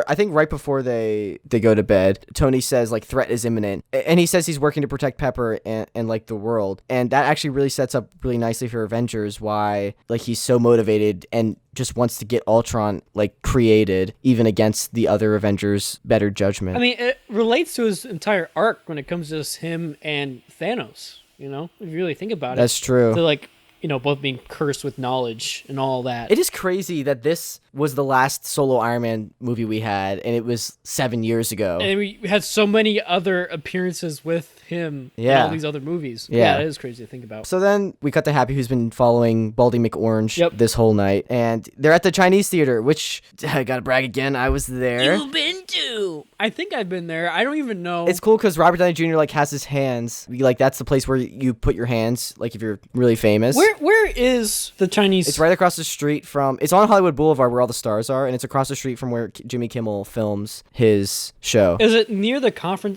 I think right before they go to bed, Tony says like threat is imminent, and he says he's working to protect Pepper and like the world, and that actually really sets up really nicely for Avengers why like he's so motivated and just wants to get Ultron like created even against the other Avengers' better judgment. I mean, it relates to his entire arc when it comes to just him and Thanos, you know, if you really think about it. That's true. They're like, you know, both being cursed with knowledge and all that. It is crazy that this was the last solo Iron Man movie we had, and it was 7 years ago. And we had so many other appearances with him in all these other movies. Yeah, it is crazy to think about. So then we cut to Happy, who's been following Baldy McOrange this whole night, and they're at the Chinese theater, which, I gotta brag again, I was there. You've been to? I think I've been there. I don't even know. It's cool because Robert Downey Jr. like has his hands. Like that's the place where you put your hands, like if you're really famous. Where is the Chinese? It's right across the street from. It's on Hollywood Boulevard where all the stars are, and it's across the street from where Jimmy Kimmel films his show. Is it near the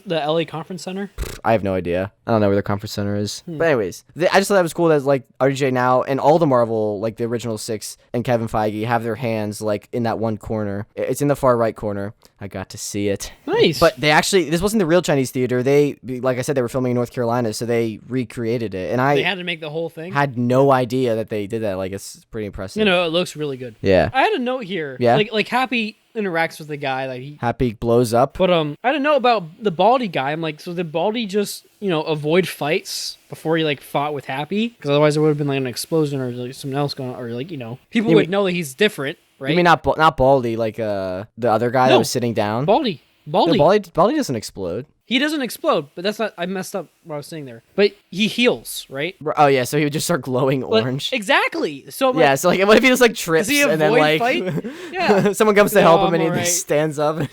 LA Conference Center? I have no idea. I don't know where the conference center is. But anyways, I just thought that was cool that like RDJ now and all the Marvel, like the original 6 and Kevin Feige have their hands like in that one corner. It's in the far right corner. I got to see it. Nice. But this wasn't the real Chinese theater. They, like I said, they were filming in North Carolina, so they recreated it. And they had to make the whole thing? Had no idea that they did that. Like, it's pretty impressive. You know, it looks really good. Yeah. I had a note here. Yeah. Like Happy interacts with the guy. Like Happy blows up. But I didn't know about the Baldy guy. I'm like, so did Baldy just, you know, avoid fights before he like fought with Happy? Because otherwise there would have been like an explosion or like something else going on, or like, you know, people would know that he's different, right? You mean not Baldy, like the other guy that was sitting down? Baldy. No, Baldy doesn't explode. He doesn't explode, but that's not. I messed up what I was saying there. But he heals, right? Oh yeah, so he would just start glowing orange. Exactly. So yeah, so like, what if he just like trips and then like, yeah, someone comes to help him and he just stands up.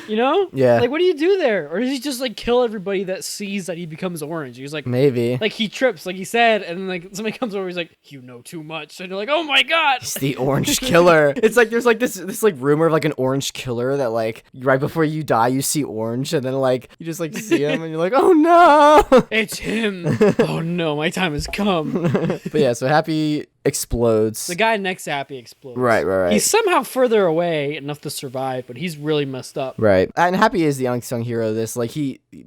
You know? Yeah. Like, what do you do there? Or does he just like kill everybody that sees that he becomes orange? He's like, maybe. Like he trips, like he said, and then like somebody comes over, he's like, you know too much, and you're like, oh my god, he's the orange killer. It's like there's like this like rumor of like an orange killer that like right before you die you see orange and then like you just like see him and you're like, oh no, it's him. Oh no, my time has come. But yeah, so Happy explodes. The guy next to Happy explodes. Right. He's somehow further away enough to survive, but he's really messed up. Right. And Happy is the unsung hero of this. Like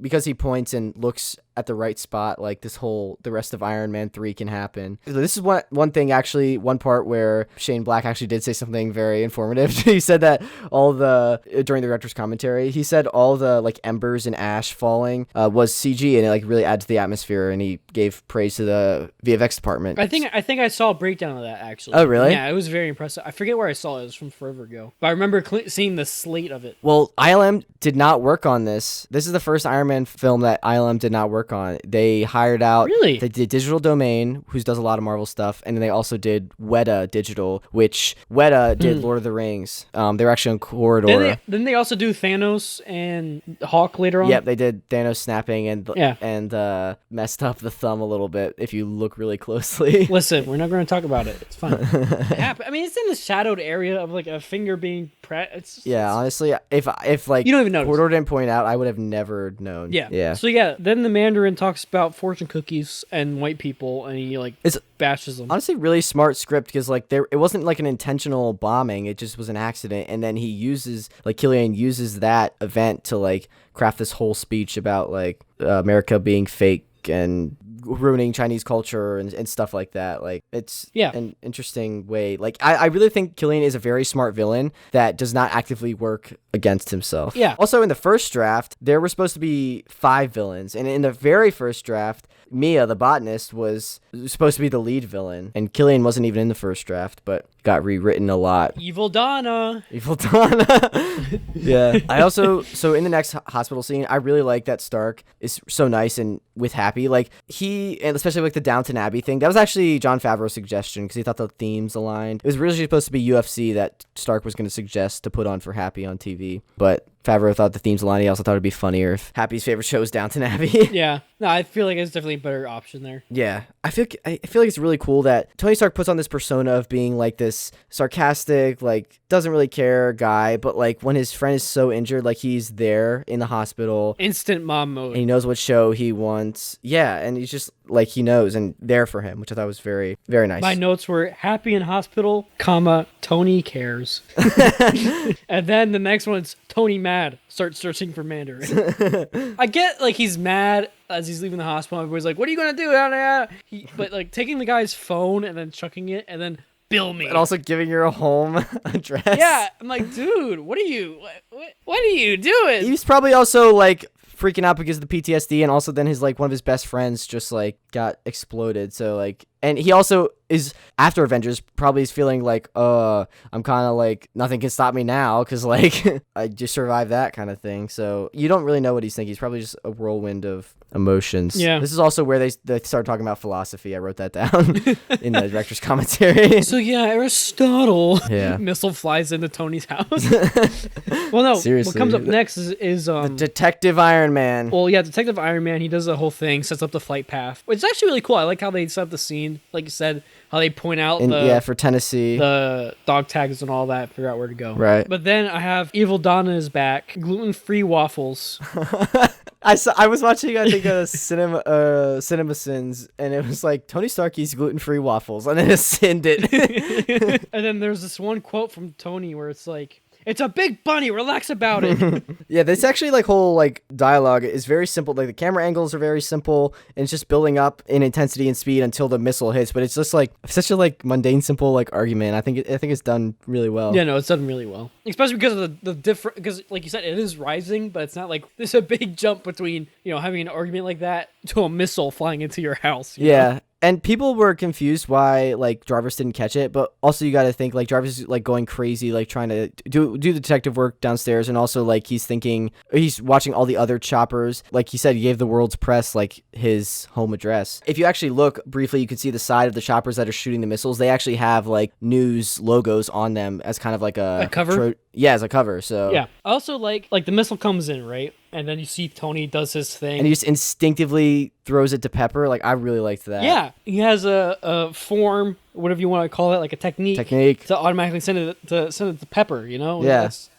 because he points and looks at the right spot, like the rest of Iron Man 3 can happen. This is one thing, actually, one part where Shane Black actually did say something very informative. He said that during the director's commentary, he said all the like embers and ash falling was CG, and it like really adds to the atmosphere, and he gave praise to the VFX department. I think I saw a breakdown of that, actually. Oh, really? Yeah, it was very impressive. I forget where I saw it. It was from forever ago. But I remember seeing the slate of it. Well, ILM did not work on this. This is the first Iron Man film that ILM did not work on. They hired out... Really? They did Digital Domain, who does a lot of Marvel stuff, and then they also did Weta Digital, which Weta did Lord of the Rings. They were actually on Corridor. Didn't they also do Thanos and Hawk later on? Yep, they did Thanos snapping and messed up the thumb a little bit if you look really closely. Listen, we're not going to talk about it. It's fine. I mean, it's in the shadowed area of like a finger being pressed. Honestly, if like you don't even notice. Corridor didn't point out, I would have never known. Yeah. So yeah, then the Mandarin talks about fortune cookies and white people, and he like bashes them. Honestly, really smart script because like it wasn't like an intentional bombing; it just was an accident. And then Killian uses that event to like craft this whole speech about like America being fake and ruining Chinese culture and stuff like that. Like, it's an interesting way. Like, I really think Killian is a very smart villain that does not actively work against himself. Yeah. Also, in the first draft, there were supposed to be 5 villains. And in the very first draft, Mia, the botanist, was supposed to be the lead villain. And Killian wasn't even in the first draft, but got rewritten a lot. Evil Donna. Yeah. I also, so in the next hospital scene, I really like that Stark is so nice and with Happy. Like, and especially like the Downton Abbey thing, that was actually Jon Favreau's suggestion because he thought the themes aligned. It was originally supposed to be UFC that Stark was going to suggest to put on for Happy on TV, but Favreau thought the themes aligned. He also thought it'd be funnier if Happy's favorite show was Downton Abbey. Yeah. No, I feel like it's definitely a better option there. Yeah. I feel like it's really cool that Tony Stark puts on this persona of being like this sarcastic, like doesn't really care guy, but like when his friend is so injured, like he's there in the hospital. Instant mom mode. And he knows what show he wants. Yeah, and he's just like he knows and there for him, which I thought was very, very nice. My notes were Happy in hospital, Tony cares. And then the next one's Tony mad, start searching for Mandarin. I get like he's mad as he's leaving the hospital. Everybody's like, what are you going to do? But like taking the guy's phone and then chucking it and then bill me. And also giving her a home address. Yeah, I'm like, dude, what are you doing? He's probably also like freaking out because of the PTSD, and also then his like one of his best friends just like got exploded. So like, and he also is after Avengers probably is feeling like, I'm kind of like nothing can stop me now because like I just survived that kind of thing. So you don't really know what he's thinking. He's probably just a whirlwind of emotions. Yeah. This is also where they start talking about philosophy. I wrote that down in the director's commentary. So yeah, Aristotle. Yeah. Missile flies into Tony's house. Well, no. Seriously. What comes up next is the Detective Iron Man. Well, yeah, Detective Iron Man. He does the whole thing, sets up the flight path, which is actually really cool. I like how they set up the scene, like you said, how they point out for Tennessee, the dog tags and all that, figure out where to go. Right. But then I have Evil Donna is back, gluten-free waffles. I was watching, I think, Cinema Sins, and it was like Tony Stark eats gluten-free waffles, and then it sinned it. And then there's this one quote from Tony where it's like, it's a big bunny, relax about it. Yeah, this actually like whole like dialogue is very simple. Like the camera angles are very simple, and it's just building up in intensity and speed until the missile hits. But it's just like such a like mundane, simple like argument. I think it's done really well. Yeah, no, it's done really well, especially because of the different. Because like you said, it is rising, but it's not like there's a big jump between having an argument like that to a missile flying into your house. You know? And people were confused why like Jarvis didn't catch it, but also you got to think like Jarvis is like going crazy, like trying to do the detective work downstairs, and also like he's watching all the other choppers. Like he said, he gave the world's press like his home address. If you actually look briefly, you can see the side of the choppers that are shooting the missiles. They actually have like news logos on them as kind of like a cover. As a cover. So yeah, I also like the missile comes in, right? And then you see Tony does his thing. And he just instinctively throws it to Pepper. Like, I really liked that. Yeah. He has a form, whatever you want to call it, like a technique. To automatically send it to Pepper, Yeah. That's,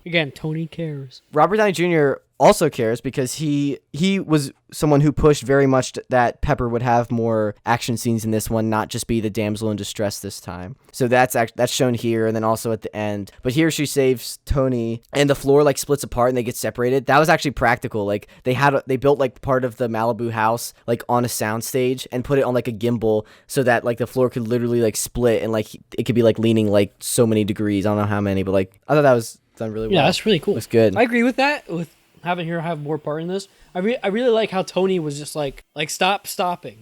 again, Tony cares. Robert Downey Jr. also cares because he was someone who pushed very much that Pepper would have more action scenes in this one, not just be the damsel in distress this time. So that's shown here, and then also at the end. But here she saves Tony, and the floor like splits apart and they get separated. That was actually practical. Like they built like part of the Malibu house like on a soundstage and put it on like a gimbal so that like the floor could literally like split and like it could be like leaning like so many degrees. I don't know how many, but like I thought that was done really well. Yeah, that's really cool. Looks good. I agree with that. With having her have more part in this, I really like how Tony was just like stopping,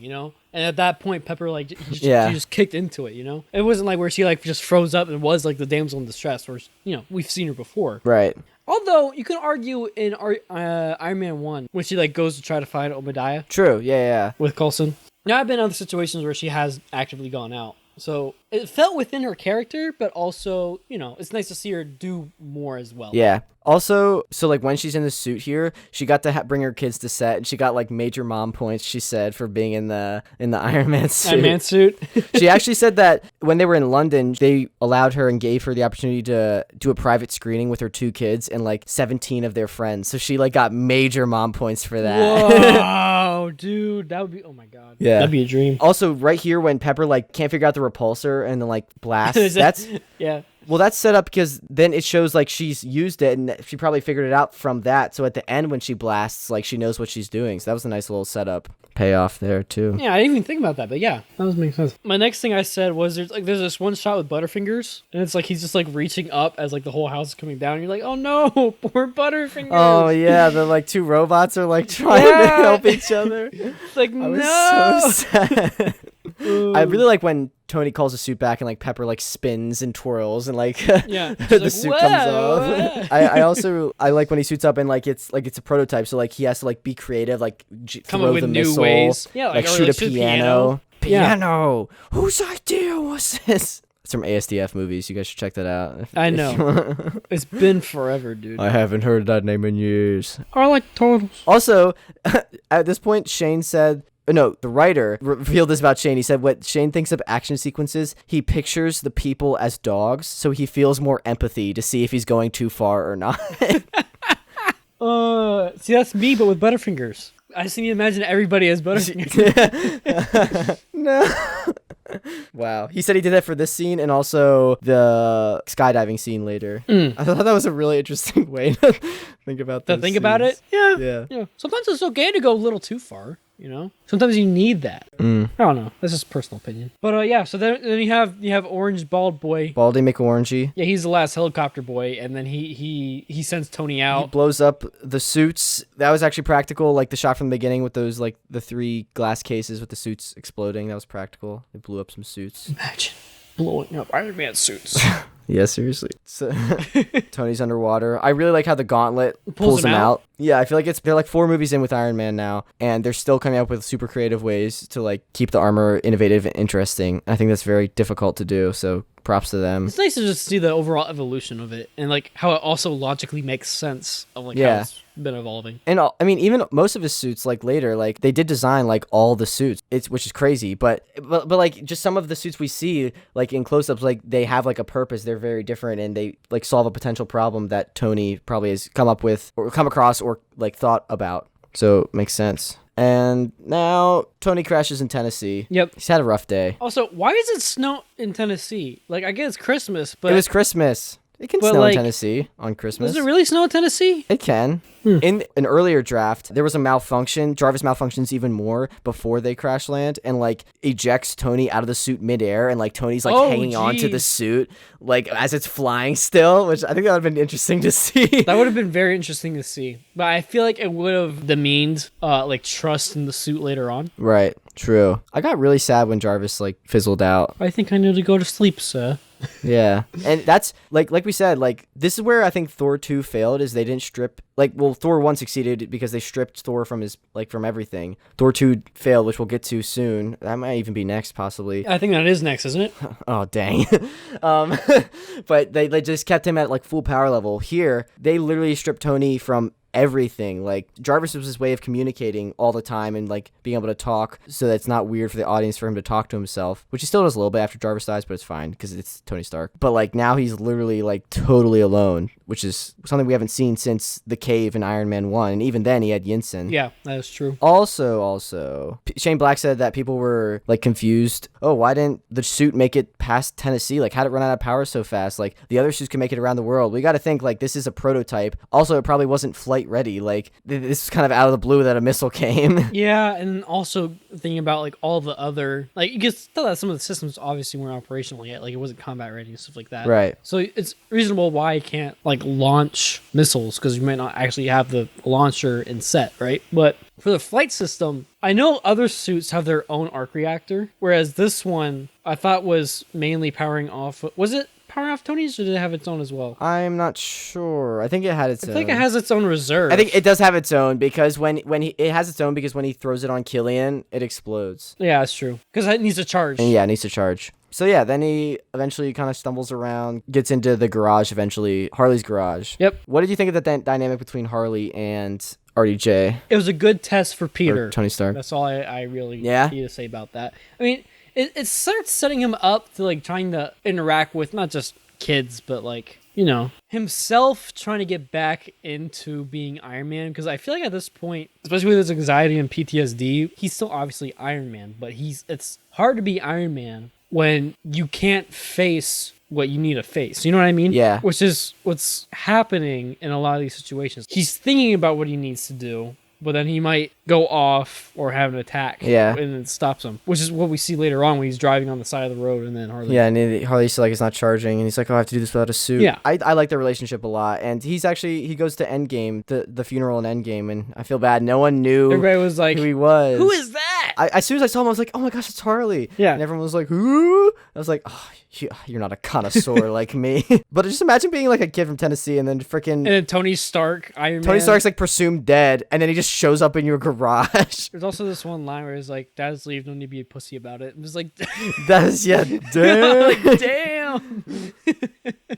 and at that point Pepper like she just kicked into it, It wasn't like where she like just froze up and was like the damsel in distress, where we've seen her before, right? Although you can argue in Iron Man 1 when she like goes to try to find Obadiah. True, yeah, with Coulson. Now I've been in other situations where she has actively gone out. So it felt within her character, but also, it's nice to see her do more as well. Yeah. Also, so like when she's in the suit here, she got to bring her kids to set, and she got like major mom points, she said, for being in the Iron Man suit. Iron Man suit. She actually said that when they were in London, they allowed her and gave her the opportunity to do a private screening with her 2 kids and like 17 of their friends. So she like got major mom points for that. Whoa, dude, that would be, oh my god. Yeah. That'd be a dream. Also, right here when Pepper like can't figure out the repulsor and then like blasts, Well, that's set up because then it shows like she's used it and she probably figured it out from that. So at the end when she blasts, like she knows what she's doing. So that was a nice little setup payoff there too. Yeah, I didn't even think about that, but yeah, that does make sense. My next thing I said was there's this one shot with Butterfingers, and it's like he's just like reaching up as like the whole house is coming down. And you're like, oh no, poor Butterfingers. Oh yeah, the like two robots are like trying to help each other. It's like I was no. so sad. I really like when Tony calls the suit back and like Pepper like spins and twirls and like the like, suit comes off. I like when he suits up and like it's a prototype, so like he has to like be creative, like come throw up with the new missile, ways. Yeah, like shoot a piano. Yeah. Whose idea was this? It's from ASDF movies. You guys should check that out. I know. It's been forever, dude. I haven't heard that name in years. I like turtles. Also, at this point, Shane said. No, the writer revealed this about Shane. He said what Shane thinks of action sequences, he pictures the people as dogs, so he feels more empathy to see if he's going too far or not. See, that's me, but with Butterfingers. I just need to imagine everybody as Butterfingers. No. Wow. He said he did that for this scene and also the skydiving scene later. I thought that was a really interesting way to think about that. To think about it? Yeah. Sometimes it's okay to go a little too far. You know, sometimes you need that. I don't know. That's just personal opinion. But yeah, so then you have Orange Bald Boy. Baldy McOrangey. Yeah, he's the last helicopter boy, and then he sends Tony out. He blows up the suits. That was actually practical. Like the shot from the beginning with those like the 3 glass cases with the suits exploding. That was practical. They blew up some suits. Imagine blowing up Iron Man suits. Yeah, seriously. So, Tony's underwater. I really like how the gauntlet pulls him out. Yeah, I feel like they're like 4 movies in with Iron Man now, and they're still coming up with super creative ways to like keep the armor innovative and interesting. I think that's very difficult to do, so props to them. It's nice to just see the overall evolution of it and like how it also logically makes sense of like how it's been evolving. And I mean, even most of his suits, like later, like they did design like all the suits, which is crazy. But like just some of the suits we see like in close-ups, like they have like a purpose. They're very different, and they like solve a potential problem that Tony probably has come up with or come across or like thought about. So it makes sense. And now Tony crashes in Tennessee. Yep. He's had a rough day. Also, why does it snow in Tennessee? Like, I guess it's Christmas, but... It was Christmas. It can snow in Tennessee on Christmas. Does it really snow in Tennessee? It can. In an earlier draft, there was a malfunction. Jarvis malfunctions even more before they crash land and like ejects Tony out of the suit midair, and like Tony's like hanging on to the suit like as it's flying still, which I think that would have been interesting to see. That would have been very interesting to see. But I feel like it would have demeaned like trust in the suit later on. Right. True. I got really sad when Jarvis like fizzled out. I think I need to go to sleep, sir. Yeah. And that's like we said, like this is where I think Thor 2 failed, is they didn't strip Thor 1 succeeded because they stripped Thor from his from everything. Thor 2 failed, which we'll get to soon. That might even be next, possibly. I think that is next, isn't it? Oh, dang. But they just kept him at like full power level. Here, they literally stripped Tony from everything. Like Jarvis was his way of communicating all the time and like being able to talk so that it's not weird for the audience for him to talk to himself, which he still does a little bit after Jarvis dies, but it's fine because it's Tony Stark. But like now he's literally like totally alone, which is something we haven't seen since the cave in Iron Man 1, and even then he had Yinsen. Yeah, that is true. Also Shane Black said that people were like confused. Oh, why didn't the suit make it past Tennessee? Like, how'd it run out of power so fast? Like the other suits can make it around the world. We got to think like this is a prototype. Also, it probably wasn't flight ready. Like this is kind of out of the blue that a missile came. Yeah, and also thinking about like all the other, like you can tell that some of the systems obviously weren't operational yet. Like it wasn't combat ready and stuff like that. Right. So it's reasonable why you can't like launch missiles, because you might not actually have the launcher in set, right? But for the flight system, I know other suits have their own arc reactor, whereas this one I thought was mainly powering off. Was it powering off Tony's, or did it have its own as well? I'm not sure. I think it had its own. I think it has its own reserve. I think it does have its own because when it has its own because when he throws it on Killian, it explodes. Yeah, that's true. Because it needs to charge. And yeah, it needs to charge. So yeah, then he eventually kind of stumbles around, gets into the garage eventually, Harley's garage. Yep. What did you think of the dynamic between Harley and RDJ? It was a good test for Peter. Or Tony Stark. That's all I really need to say about that. I mean, it starts setting him up to like trying to interact with not just kids, but like, you know, himself trying to get back into being Iron Man. Because I feel like at this point, especially with his anxiety and PTSD, he's still obviously Iron Man, but it's hard to be Iron Man when you can't face what you need to face. You know what I mean? Yeah. Which is what's happening in a lot of these situations. He's thinking about what he needs to do, but then he might go off or have an attack. Yeah. And it stops him. Which is what we see later on when he's driving on the side of the road and then Harley. Yeah, and Harley's like, it's not charging, and he's like, oh, I have to do this without a suit. Yeah. I like their relationship a lot, and he goes to Endgame, the funeral in Endgame, and I feel bad. No one knew Everybody was like, who he was. who is that? As soon as I saw him, I was like, oh my gosh, it's Harley. Yeah. And everyone was like, who? I was like, oh, you're not a connoisseur like me. But just imagine being like a kid from Tennessee and then freaking... And then Tony Stark, Iron Man. Tony Stark's like presumed dead, and then he just shows up in your garage. There's also this one line where he's like, "Dad's leave, no need to be a pussy about it." I'm just like, That's, yeah, damn. like, damn.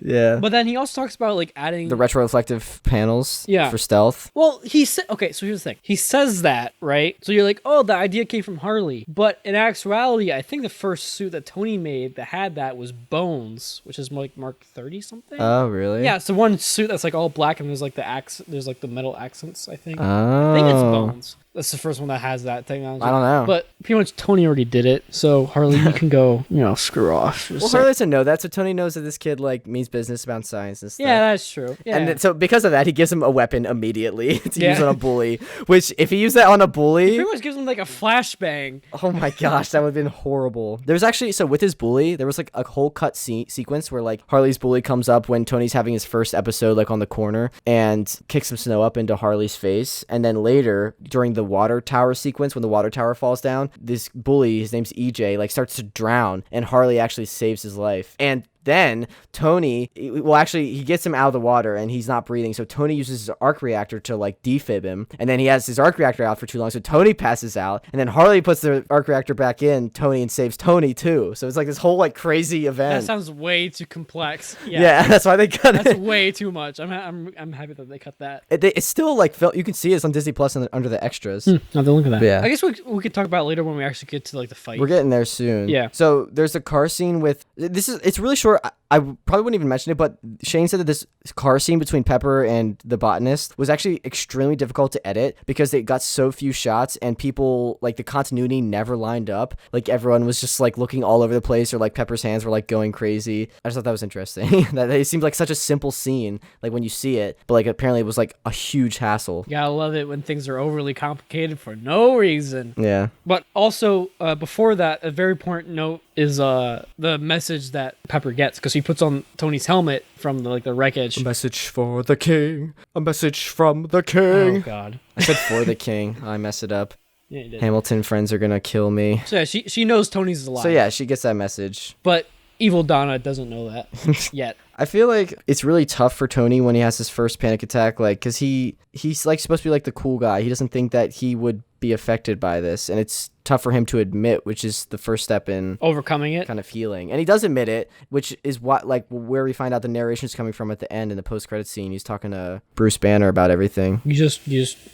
Yeah. But then he also talks about like adding The retroreflective panels Yeah. for stealth. Well, he said, okay, so here's the thing. He says that, right? So you're like, oh, the idea came from Harley. But in actuality, I think the first suit that Tony made that had that was Bones, which is like Mark 30 something. Oh, really? Yeah, it's the one suit that's like all black and there's like there's like the metal accents, I think. Oh. I think it's Bones. That's the first one that has that technology. I don't know. But pretty much Tony already did it. So Harley, you can go, screw off. Well, Harley doesn't know that, so Tony knows that this kid like means business about science and stuff. Yeah, that's true. Yeah. And then, so because of that, he gives him a weapon immediately to use on a bully. Which, if he used that on a bully, pretty much gives him like a flashbang. oh my gosh, that would have been horrible. There was actually, so with his bully, there was like a whole cut sequence where like Harley's bully comes up when Tony's having his first episode, like on the corner, and kicks some snow up into Harley's face. And then later, during the water tower sequence, when the water tower falls down, this bully, his name's EJ, like starts to drown, and Harley actually saves his life. And then Tony, well, actually, he gets him out of the water and he's not breathing. So Tony uses his arc reactor to like defib him. And then he has his arc reactor out for too long. So Tony passes out. And then Harley puts the arc reactor back in Tony and saves Tony too. So it's like this whole like crazy event. That sounds way too complex. Yeah, that's why they cut That's it. way too much. I'm happy that they cut that. It's still like, you can see it's on Disney Plus under the extras. I'll have to look at that. Yeah. I guess we could talk about it later when we actually get to like the fight. We're getting there soon. Yeah. So there's a car scene with it's really short. I probably wouldn't even mention it, but Shane said that this car scene between Pepper and the botanist was actually extremely difficult to edit because they got so few shots and people, like, the continuity never lined up. Like, everyone was just, like, looking all over the place, or, like, Pepper's hands were, like, going crazy. I just thought that was interesting. That it seemed like such a simple scene, like, when you see it, but, like, apparently it was, like, a huge hassle. You gotta love it when things are overly complicated for no reason. Yeah. But also, before that, a very important note is the message that Pepper gets, because he puts on Tony's helmet from the wreckage. A message for the king. A message from the king. Oh God! I said for the king. I messed it up. Yeah, you did. Hamilton friends are gonna kill me. So yeah, she knows Tony's alive. So yeah, she gets that message. But evil Donna doesn't know that yet. I feel like it's really tough for Tony when he has his first panic attack, like, because he's like supposed to be like the cool guy. He doesn't think that he would be affected by this, and it's tough for him to admit, which is the first step in overcoming it, kind of healing. And he does admit it, which is what, like, where we find out the narration's coming from at the end in the post-credit scene. He's talking to Bruce Banner about everything. You just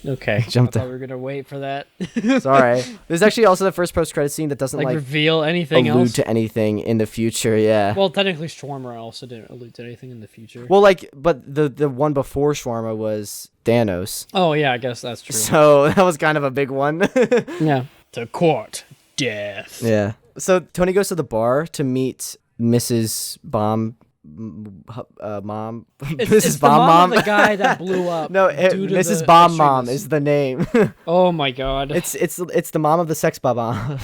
okay. Jumped I thought we were gonna wait for that. It's all right. There's actually also the first post-credit scene that doesn't like reveal anything allude else to anything in the future. Yeah. Well, technically, Shawarma also didn't allude to anything in the future. Well, like, but the one before Shawarma was Thanos. Oh yeah, I guess that's true. So that was kind of a big one. Yeah. To court death. Yeah. So Tony goes to the bar to meet Mrs. Mom. It's the mom of the guy that blew up. No, Mrs. Bomb Mom is the name. Oh my God. It's the mom of the sex baba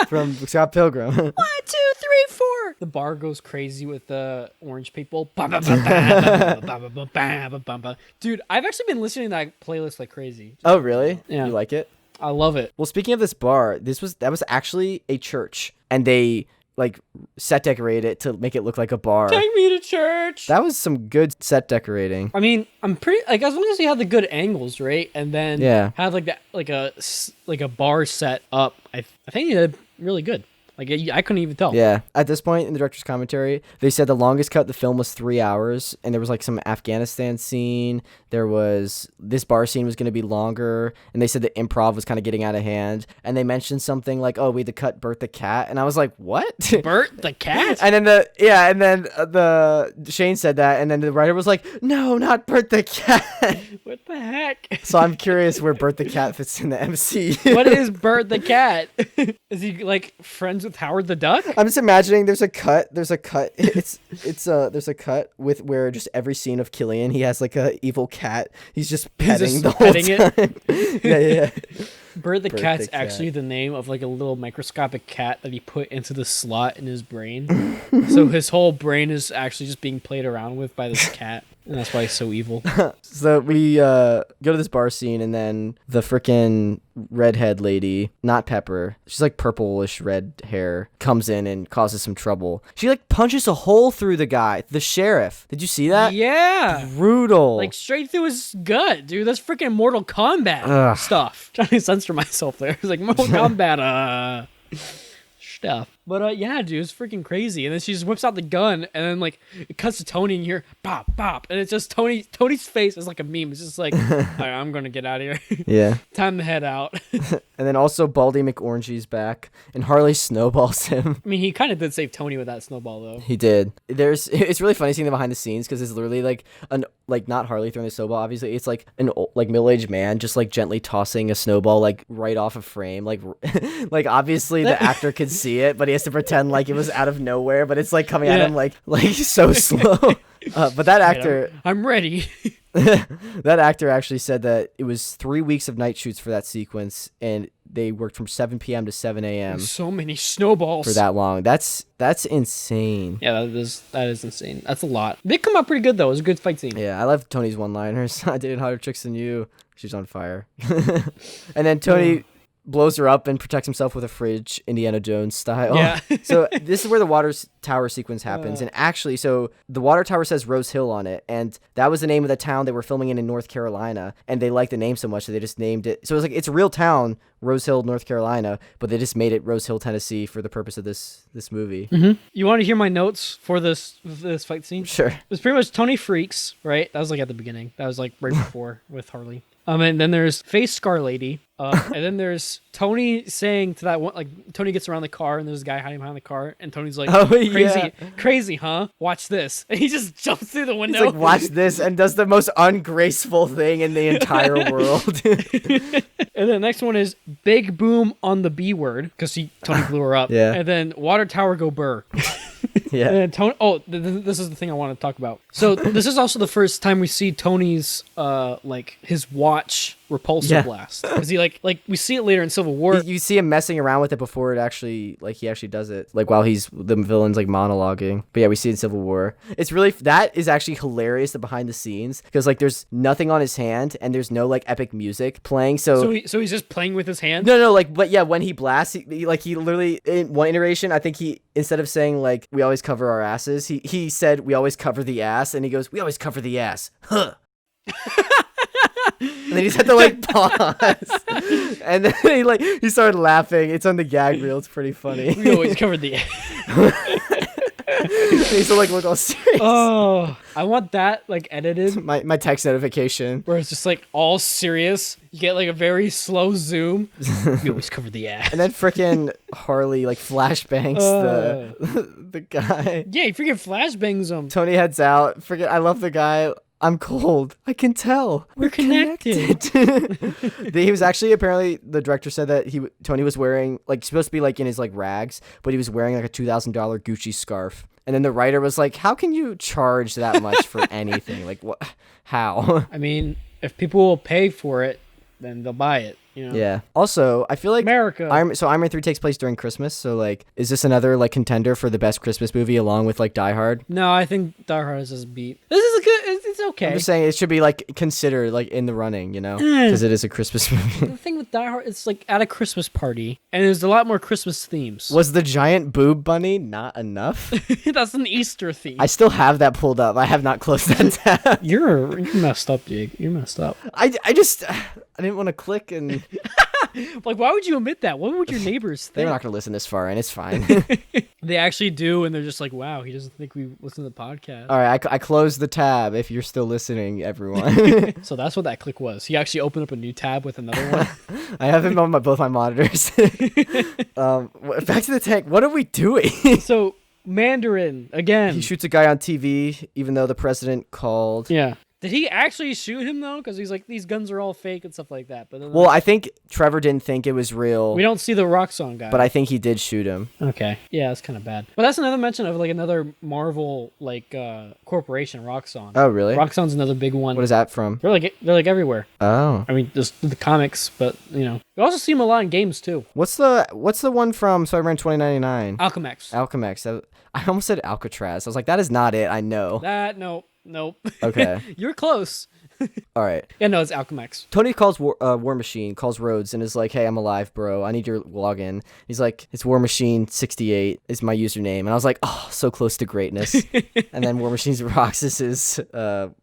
from Scott Pilgrim. 1, 2, 3, 4. The bar goes crazy with the orange people. Dude, I've actually been listening to that playlist like crazy. Oh really? Yeah. You like it? I love it. Well, speaking of this bar, that was actually a church, and they like set decorate it to make it look like a bar. Take me to church. That was some good set decorating. I mean, I'm pretty like, as long as you have the good angles, right, and then have like that like a bar set up. I think you did really good. Like, I couldn't even tell. Yeah. At this point in the director's commentary, they said the longest cut of the film was 3 hours, and there was like some Afghanistan scene. There was this bar scene was going to be longer, and they said the improv was kind of getting out of hand. And they mentioned something like, "Oh, we had to cut Bert the cat," and I was like, "What? Bert the cat?" And then the Shane said that, and then the writer was like, "No, not Bert the cat." What the heck? So I'm curious where Bert the cat fits in the MCU. What is Bert the cat? Is he like friends with with Howard the Duck? I'm just imagining there's a cut. There's a cut. There's a cut with where just every scene of Killian, he has like a evil cat. He's just petting the whole time. Yeah. Bert the Cat's actually the name of like a little microscopic cat that he put into the slot in his brain. So his whole brain is actually just being played around with by this cat. And that's why he's so evil. So we go to this bar scene, and then the freaking redhead lady, not Pepper, she's like purplish red hair, comes in and causes some trouble. She like punches a hole through the guy, the sheriff. Did you see that? Yeah. Brutal. Like straight through his gut, dude. That's freaking Mortal Kombat stuff. Trying to censor myself there. It's like Mortal Kombat stuff. But yeah, dude, it's freaking crazy. And then she just whips out the gun, and then like it cuts to Tony, and you hear bop bop, and it's just Tony's face is like a meme. It's just like, all right, I'm gonna get out of here. Yeah. Time to head out. And then also Baldy McOrangy's back, and Harley snowballs him. I mean, he kind of did save Tony with that snowball, though. He did. It's really funny seeing the behind the scenes, because it's literally like not Harley throwing the snowball. Obviously, it's like an like middle-aged man just like gently tossing a snowball like right off a frame. Like obviously the actor could see it, but he has to pretend like it was out of nowhere. But it's like coming at him like so slow. But that actor, I'm ready. That actor actually said that it was 3 weeks of night shoots for that sequence, and they worked from 7 p.m. to 7 a.m. So many snowballs for that long. That's insane. Yeah, that is insane. That's a lot. They come out pretty good though. It was a good fight scene. Yeah, I love Tony's one-liners. I dated hotter chicks than you. She's on fire. And then Tony blows her up and protects himself with a fridge, Indiana Jones style. Yeah. So this is where the water tower sequence happens. And actually, so the water tower says Rose Hill on it, and that was the name of the town they were filming in North Carolina, and they liked the name so much that they just named it. So it's a real town, Rose Hill, North Carolina, but they just made it Rose Hill, Tennessee for the purpose of this movie. Mm-hmm. You want to hear my notes for this fight scene? Sure. It was pretty much Tony freaks, right? That was like at the beginning. That was like right before with Harley. And then there's Face Scar Lady. And then there's Tony saying to that one, like, Tony gets around the car, and there's a guy hiding behind the car, and Tony's like, crazy, huh? Watch this. And he just jumps through the window. He's like, watch this, and does the most ungraceful thing in the entire world. And then the next one is Big Boom on the B word, because Tony blew her up. Yeah. And then Water Tower go burr. Yeah. And then Tony. This is the thing I want to talk about. So this is also the first time we see Tony's like his watch repulsor blast, because he like we see it later in Civil War. You see him messing around with it before it actually he actually does it, like while the villain's like monologuing. But yeah, we see it in Civil War. It's really, that is actually hilarious, the behind the scenes, because like there's nothing on his hand and there's no like epic music playing. So he's just playing with his hand. No, like, but yeah, when he blasts, he literally, in one iteration, I think he, instead of saying like we always cover our asses, he said we always cover the ass, and he goes, we always cover the ass, huh? And then he had to like pause, and then he started laughing. It's on the gag reel. It's pretty funny. We always covered the ass. He used to like look all serious. Oh, I want that like edited. My text notification where it's just like all serious. You get like a very slow zoom. We always cover the ass. And then frickin' Harley like flashbangs the guy. Yeah, he freaking flashbangs him. Tony heads out. I love the guy. I'm cold. I can tell. We're connected. He was actually, apparently, the director said that Tony was wearing, like, supposed to be like in his like rags, but he was wearing like a $2,000 Gucci scarf. And then the writer was like, "How can you charge that much for anything? Like, what? How?" I mean, if people will pay for it, then they'll buy it. You know? Yeah. Also, I feel like America. Iron Man 3 takes place during Christmas, so like, is this another like contender for the best Christmas movie along with like Die Hard? No, I think Die Hard is just beat. This is a good. It's okay. I'm just saying it should be like considered like in the running, you know, because it is a Christmas movie. The thing with Die Hard, it's like at a Christmas party, and there's a lot more Christmas themes. Was the giant boob bunny not enough? That's an Easter theme. I still have that pulled up. I have not closed that tab. You're messed up, Jake. You're messed up. I didn't want to click and. Like, why would you omit that? What would your neighbors think? They're not going to listen this far, and it's fine. They actually do, and they're just like, wow, he doesn't think we listen to the podcast. All right, I closed the tab if you're still listening, everyone. So that's what that click was. He actually opened up a new tab with another one. I have him on both my monitors. Back to the tank. What are we doing? So, Mandarin, again. He shoots a guy on TV, even though the president called. Yeah. Did he actually shoot him though? Because he's like, these guns are all fake and stuff like that. But then, well, I think Trevor didn't think it was real. we don't see the Roxxon guy. But I think he did shoot him. Okay. Yeah, that's kind of bad. But that's another mention of like another Marvel like corporation, Roxxon. Oh, really? Roxxon's another big one. What is that from? They're like everywhere. Oh. I mean, just the comics, but you know, you also see them a lot in games too. What's the one from Spider-Man 2099? Alchemex. Alchemex. I almost said Alcatraz. I was like, that is not it. I know. Nope. Okay. You're close. All right. Yeah, no, it's Alchemex. Tony calls War Machine, calls Rhodes, and is like, hey, I'm alive, bro. I need your login. He's like, it's War Machine 68 is my username. And I was like, oh, so close to greatness. And then War Machine's Roxas is,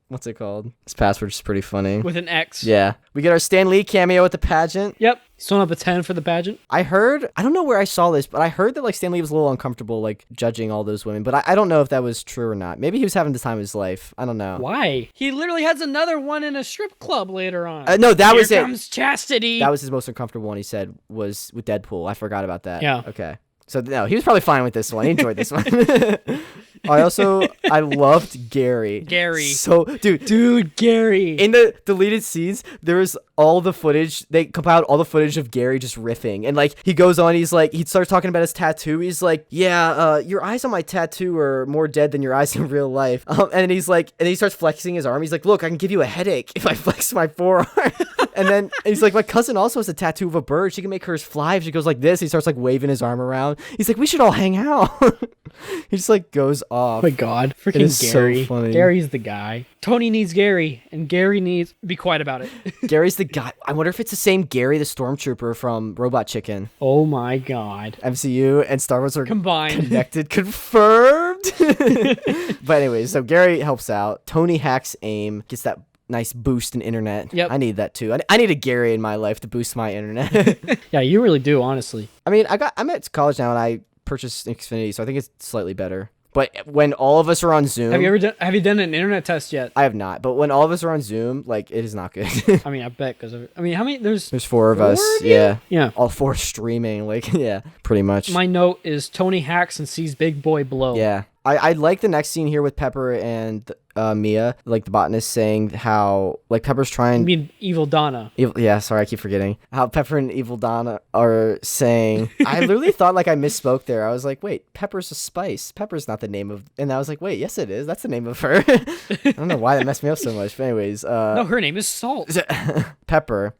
what's it called? His password's pretty funny. With an X. Yeah. We get our Stan Lee cameo at the pageant. Yep. Still up a 10 for the pageant. I don't know where I saw this, but I heard that like Stan Lee was a little uncomfortable like judging all those women, but I don't know if that was true or not. Maybe he was having the time of his life. I don't know. Why? He literally has another one in a strip club later on. No, that was it. Here comes Chastity. That was his most uncomfortable one, he said, was with Deadpool. I forgot about that. Yeah. Okay. So no, he was probably fine with this one. He enjoyed this one. I loved Gary. So, dude, Gary. In the deleted scenes, there was all the footage. They compiled all the footage of Gary just riffing, and like he goes on. He's like, he starts talking about his tattoo. He's like, yeah, your eyes on my tattoo are more dead than your eyes in real life. And he's like, and he starts flexing his arm. He's like, look, I can give you a headache if I flex my forearm. And then he's like, my cousin also has a tattoo of a bird. She can make hers fly if she goes like this. He starts like waving his arm around. He's like, we should all hang out. He just like goes off. Oh my god, freaking Gary. So funny. Gary's the guy. Tony needs Gary, and Gary needs be quiet about it. Gary's the guy. I wonder if it's the same Gary, the stormtrooper from Robot Chicken. Oh my god. MCU and Star Wars are combined. Connected, confirmed. But anyways, so Gary helps out. Tony hacks AIM, gets that nice boost in internet. Yep. I need that too. I need a Gary in my life to boost my internet. Yeah, you really do, honestly. I mean, I'm at college now and I purchased Xfinity, so I think it's slightly better. But when all of us are on Zoom, have you done an internet test yet? I have not. But when all of us are on Zoom, like it is not good. I mean, I bet because how many? There's four of us. Yeah. Yeah. All four streaming. Like yeah, pretty much. My note is Tony hacks and sees Big Boy blow. Yeah. I like the next scene here with Pepper and Mia, like the botanist, saying how like Pepper's trying. You mean Evil Donna? Yeah, sorry, I keep forgetting how Pepper and Evil Donna are saying. I literally thought like I misspoke there. I was like, wait, Pepper's a spice. Pepper's not the name of, and I was like, wait, yes it is. That's the name of her. I don't know why that messed me up so much. But anyways, no, her name is Salt. Pepper,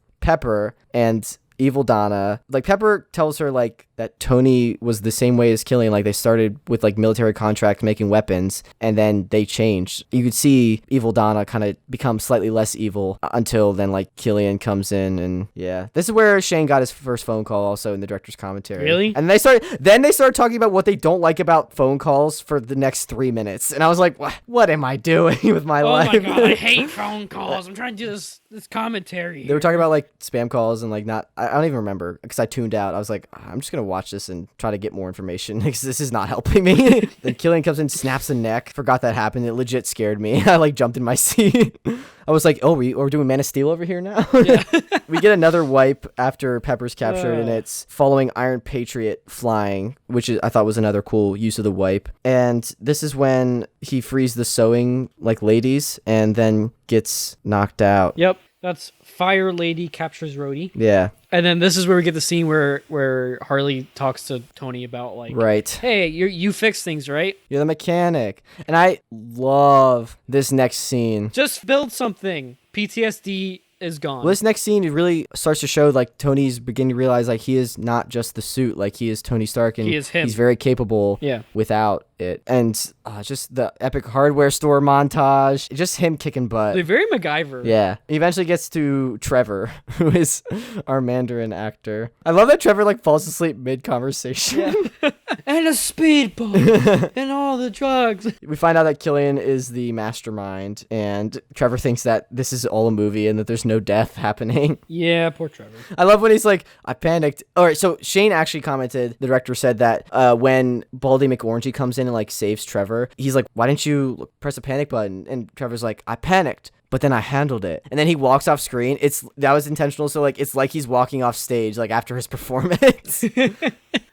and Evil Donna, like Pepper tells her like that Tony was the same way as Killian. Like they started with like military contract making weapons and then they changed. You could see Evil Donna kind of become slightly less evil until then like Killian comes in and yeah. This is where Shane got his first phone call also in the director's commentary. Really? And they started talking about what they don't like about phone calls for the next 3 minutes. And I was like, what am I doing with my life? Oh my god, I hate phone calls. I'm trying to do this commentary. They were talking about like spam calls and like I don't even remember because I tuned out. I was like, I'm just gonna watch this and try to get more information because this is not helping me. Then Killian comes in, snaps the neck. Forgot that happened. It legit scared me. I like jumped in my seat. I was like, oh, we're doing Man of Steel over here now. Yeah. We get another wipe after Pepper's captured, and it's following Iron Patriot flying, which I thought was another cool use of the wipe. And this is when he frees the sewing like ladies and then gets knocked out. Yep, that's Fire Lady captures Rhodey. Yeah. And then this is where we get the scene where Harley talks to Tony about like, right, hey, you fix things, right? You're the mechanic. And I love this next scene. Just build something. PTSD is gone. Well, this next scene, it really starts to show like Tony's beginning to realize like he is not just the suit, like he is Tony Stark, and he is him. He's very capable without it. And just the epic hardware store montage, just him kicking butt. They're very MacGyver. Yeah. He eventually gets to Trevor, who is our Mandarin actor. I love that Trevor like falls asleep mid-conversation. Yeah. And a speedboat and all the drugs. We find out that Killian is the mastermind, and Trevor thinks that this is all a movie and that there's no death happening. Yeah, poor Trevor. I love when he's like, I panicked. All right, so Shane actually commented, the director said that when Baldy McOrangey comes in and like saves Trevor, he's like, why didn't you press a panic button? And Trevor's like, I panicked, but then I handled it. And then he walks off screen. That was intentional. So like, it's like he's walking off stage, like after his performance.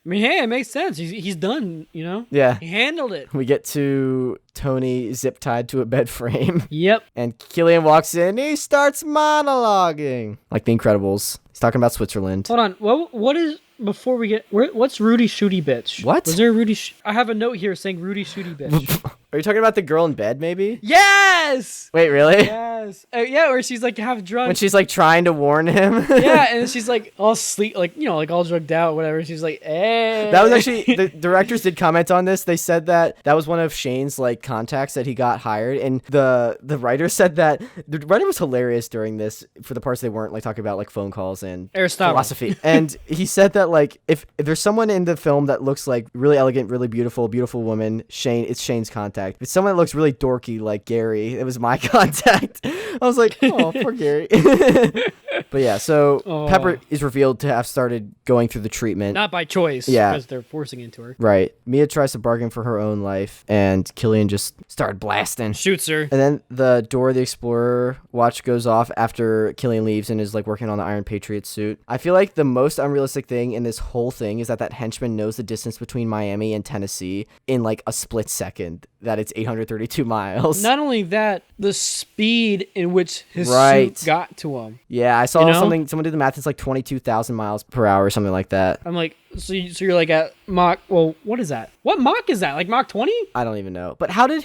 I mean, hey, it makes sense. He's done, you know? Yeah. He handled it. We get to Tony zip tied to a bed frame. Yep. And Killian walks in and he starts monologuing. Like The Incredibles. He's talking about Switzerland. Hold on. What is... Before we get... what's Rudy Shooty Bitch? What? Was there a Rudy... I have a note here saying Rudy Shooty Bitch. Are you talking about the girl in bed, maybe? Yes! Wait, really? Yes. Yeah, where she's like half drunk. When she's like trying to warn him. Yeah, and she's like all sleep, like, you know, like all drugged out, whatever. She's like, hey. That was actually, the directors did comment on this. They said that was one of Shane's like contacts that he got hired. And the writer said that the writer was hilarious during this for the parts they weren't like talking about like phone calls and Aristotle. philosophy. And he said that like, if there's someone in the film that looks like really elegant, really beautiful woman, it's Shane's contact. If someone that looks really dorky like Gary, it was my contact. I was like, oh, poor Gary. But yeah, so Pepper is revealed to have started going through the treatment. Not by choice, because they're forcing it into her. Right. Mia tries to bargain for her own life, and Killian just started blasting. Shoots her. And then the door of the Explorer watch goes off after Killian leaves and is like working on the Iron Patriot suit. I feel like the most unrealistic thing in this whole thing is that henchman knows the distance between Miami and Tennessee in like a split second, that it's 832 miles. Not only that, the speed in which his suit got to him. Yeah, I saw someone did the math. It's like 22,000 miles per hour or something like that. I'm like, so you're like at Mach, well, what is that? What Mach is that? Like Mach 20? I don't even know. But how did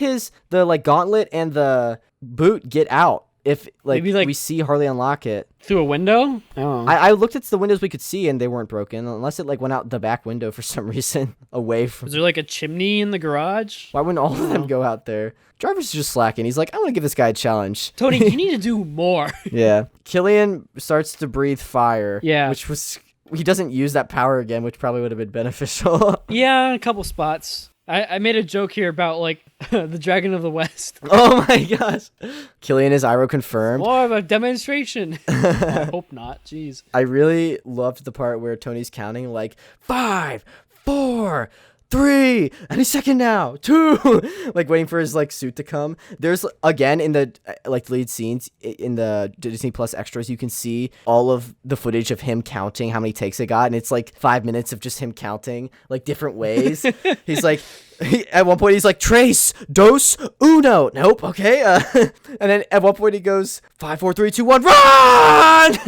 the like gauntlet and the boot get out? If like we see Harley unlock it through a window. Oh, I looked at the windows we could see and they weren't broken, unless it like went out the back window for some reason away from. Is there like a chimney in the garage? Why wouldn't all of them go out there? Jarvis is just slacking. He's like, I want to give this guy a challenge. Tony, you need to do more. Yeah. Killian starts to breathe fire. Yeah. Which was, he doesn't use that power again, which probably would have been beneficial. Yeah, a couple spots. I made a joke here about like the Dragon of the West. Oh my gosh. Killian is Iroh confirmed. More of a demonstration. I hope not. Jeez. I really loved the part where Tony's counting like 5, 4, 3, any second now, 2, like waiting for his like suit to come. There's again in the like lead scenes in the Disney Plus extras, you can see all of the footage of him counting how many takes it got, and it's like 5 minutes of just him counting like different ways. He's like, at one point he's like, tres, dos, uno. Nope, okay. And then at one point he goes 5, 4, 3, 2, 1, run.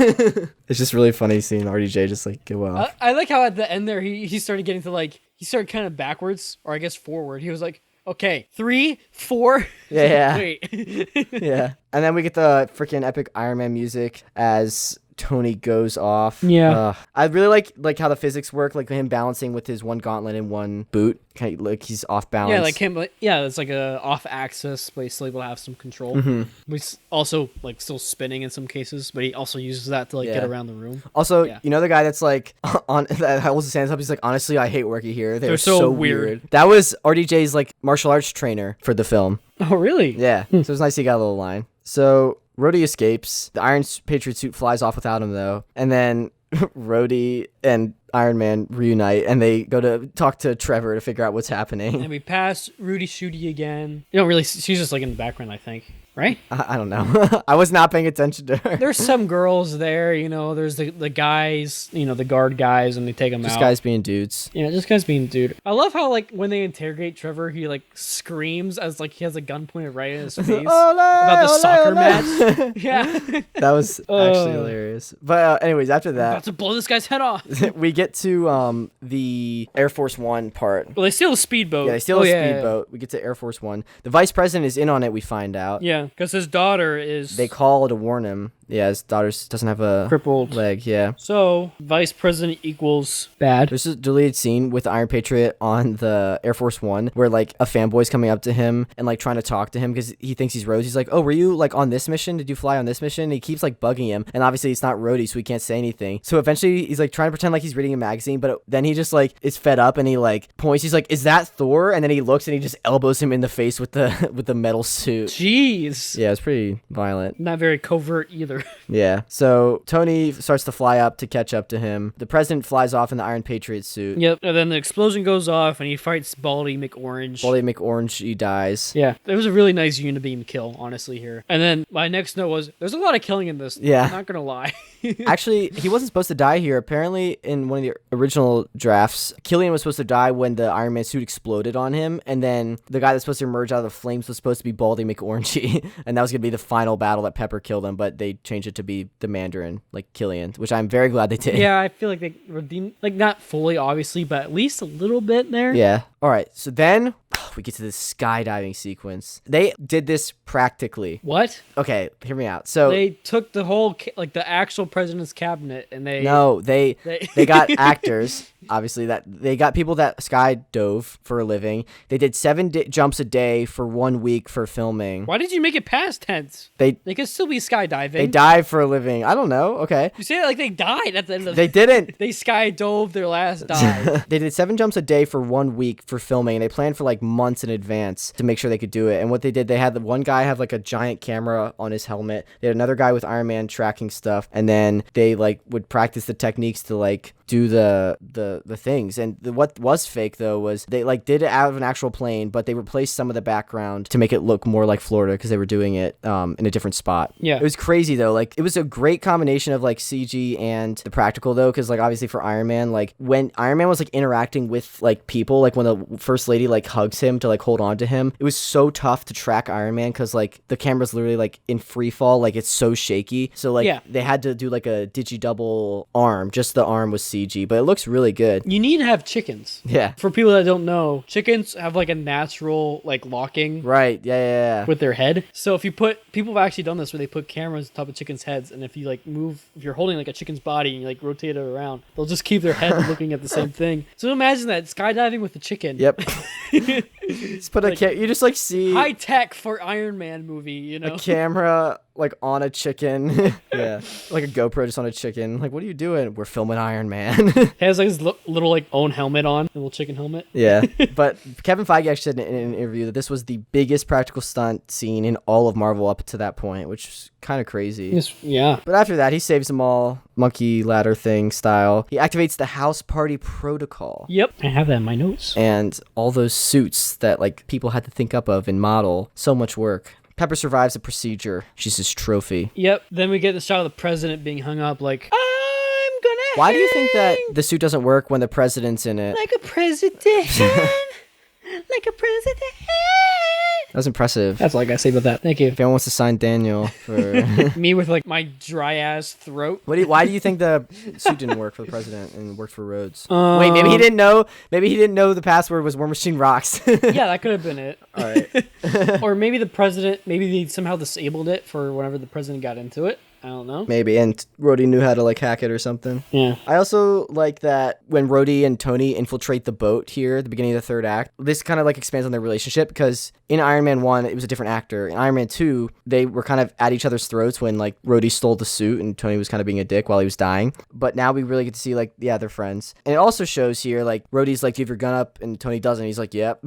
It's just really funny seeing RDJ just like go off. I like how at the end there he started getting to like, he started kind of backwards, or I guess forward. He was like, okay, 3, 4. Yeah. Wait. Yeah. And then we get the freaking epic Iron Man music as Tony goes off. Yeah. I really like how the physics work, like him balancing with his one gauntlet and one boot. Kind of like he's off balance. Yeah, like him. It's like a off axis, but he's still able to have some control. Mm-hmm. He's also like still spinning in some cases, but he also uses that to like get around the room. Also, you know the guy that's like on that holds his hands up. He's like, honestly, I hate working here. They're so weird. That was RDJ's like martial arts trainer for the film. Oh, really? Yeah. So it was nice he got a little line. So Rhodey escapes. The Iron Patriot suit flies off without him, though. And then Rhodey and Iron Man reunite, and they go to talk to Trevor to figure out what's happening. And we pass Rudy Shooty again. You don't really... She's just like in the background, I think. Right? I don't know. I was not paying attention to her. There's some girls there, you know. There's the guys, you know, the guard guys, and they take them out. Just guys being dudes. Yeah, just guys being dude. I love how, like, when they interrogate Trevor, he, like, screams as, like, he has a gun pointed right in his face about the soccer match. Yeah. That was actually hilarious. But anyways, after that... I'm about to blow this guy's head off. We get to the Air Force One part. Well, they steal a speedboat. Yeah, they steal a speedboat. We get to Air Force One. The vice president is in on it, we find out. Yeah, because his daughter is... They call to warn him. Yeah, his daughter doesn't have a... crippled leg, yeah. So, vice president equals bad. There's a deleted scene with the Iron Patriot on the Air Force One where, like, a fanboy's coming up to him and, like, trying to talk to him because he thinks he's Rhodes. He's like, oh, were you, like, on this mission? Did you fly on this mission? And he keeps, like, bugging him. And obviously it's not Rhodey, so he can't say anything. So eventually he's, like, trying to pretend like he's reading a magazine, but then he just, like, is fed up and he, like, points. He's like, is that Thor? And then he looks and he just elbows him in the face with the metal suit. Jeez. Yeah, it's pretty violent. Not very covert either. Sure. Yeah. So Tony starts to fly up to catch up to him. The president flies off in the Iron Patriot suit. Yep. And then the explosion goes off, and he fights Baldy McOrange. Baldy McOrange, he dies. Yeah. It was a really nice Unibeam kill, honestly, here. And then my next note was, there's a lot of killing in this. Yeah. I'm not gonna lie. Actually, he wasn't supposed to die here. Apparently, in one of the original drafts, Killian was supposed to die when the Iron Man suit exploded on him, and then the guy that's supposed to emerge out of the flames was supposed to be Baldy McOrange, and that was going to be the final battle that Pepper killed him, but they changed it to be the Mandarin, like Killian, which I'm very glad they did. Yeah, I feel like they redeemed, like, not fully, obviously, but at least a little bit there. Yeah. All right, so then we get to this skydiving sequence. They did this practically. What? Okay, hear me out. So they took the whole, like, the actual president's cabinet, and they got actors, obviously, that they got people that skydove for a living. They did 7 jumps a day for 1 week for filming. Why did you make it past tense? They could still be skydiving. They dive for a living. I don't know. Okay. You say it like they died at the end of They didn't. They skydove their last dive. They did 7 jumps a day for 1 week for filming, and they planned for like months in advance to make sure they could do it. And what they did, they had the one guy have like a giant camera on his helmet. They had another guy with Iron Man tracking stuff, and then they like would practice the techniques to like do the things. And what was fake though was they like did it out of an actual plane, but they replaced some of the background to make it look more like Florida because they were doing it in a different spot. Yeah, it was crazy though. Like it was a great combination of like CG and the practical though, because like obviously for Iron Man, like when Iron Man was like interacting with like people, like when the first lady like hugs him to like hold on to him, it was so tough to track Iron Man because like the camera's literally like in free fall, like it's so shaky. So like they had to do like a digi-double arm, just the arm was CG, but it looks really good. You need to have chickens. Yeah. For people that don't know, chickens have like a natural like locking. Right. Yeah. With their head. So if you people have actually done this where they put cameras on top of chickens' heads, and if you like if you're holding like a chicken's body and you like rotate it around, they'll just keep their head looking at the same thing. So imagine that skydiving with a chicken. Yep. Just put you just like see high tech for Iron Man movie, you know, a camera like on a chicken. Yeah, like a GoPro just on a chicken. Like, what are you doing? We're filming Iron Man. He has like his little like own helmet on, a little chicken helmet. Yeah, but Kevin Feige actually said in an interview that this was the biggest practical stunt scene in all of Marvel up to that point, which is kind of crazy. Yeah. But after that, he saves them all, monkey ladder thing style. He activates the house party protocol. Yep, I have that in my notes. And all those suits that like people had to think up of and model. So much work. Pepper survives the procedure. She's his trophy. Yep. Then we get the shot of the president being hung up like, I'm gonna Why do you think that the suit doesn't work when the president's in it? Like a president. Like a president. That was impressive. That's all I gotta say about that. Thank you. If anyone wants to sign Daniel for me with like my dry ass throat. Why do you think the suit didn't work for the president and worked for Rhodes? Wait, maybe he didn't know. Maybe he didn't know the password was War Machine Rocks. Yeah, that could have been it. All right. Or maybe the president. Maybe they somehow disabled it for whenever the president got into it. I don't know. Maybe, and Rhodey knew how to like hack it or something. Yeah. I also like that when Rhodey and Tony infiltrate the boat here at the beginning of the third act, this kind of like expands on their relationship because in Iron Man 1, it was a different actor. In Iron Man 2, they were kind of at each other's throats when like Rhodey stole the suit and Tony was kind of being a dick while he was dying. But now we really get to see like, yeah, they're friends. And it also shows here like Rhodey's like, do you have your gun up? And Tony doesn't. He's like, yep.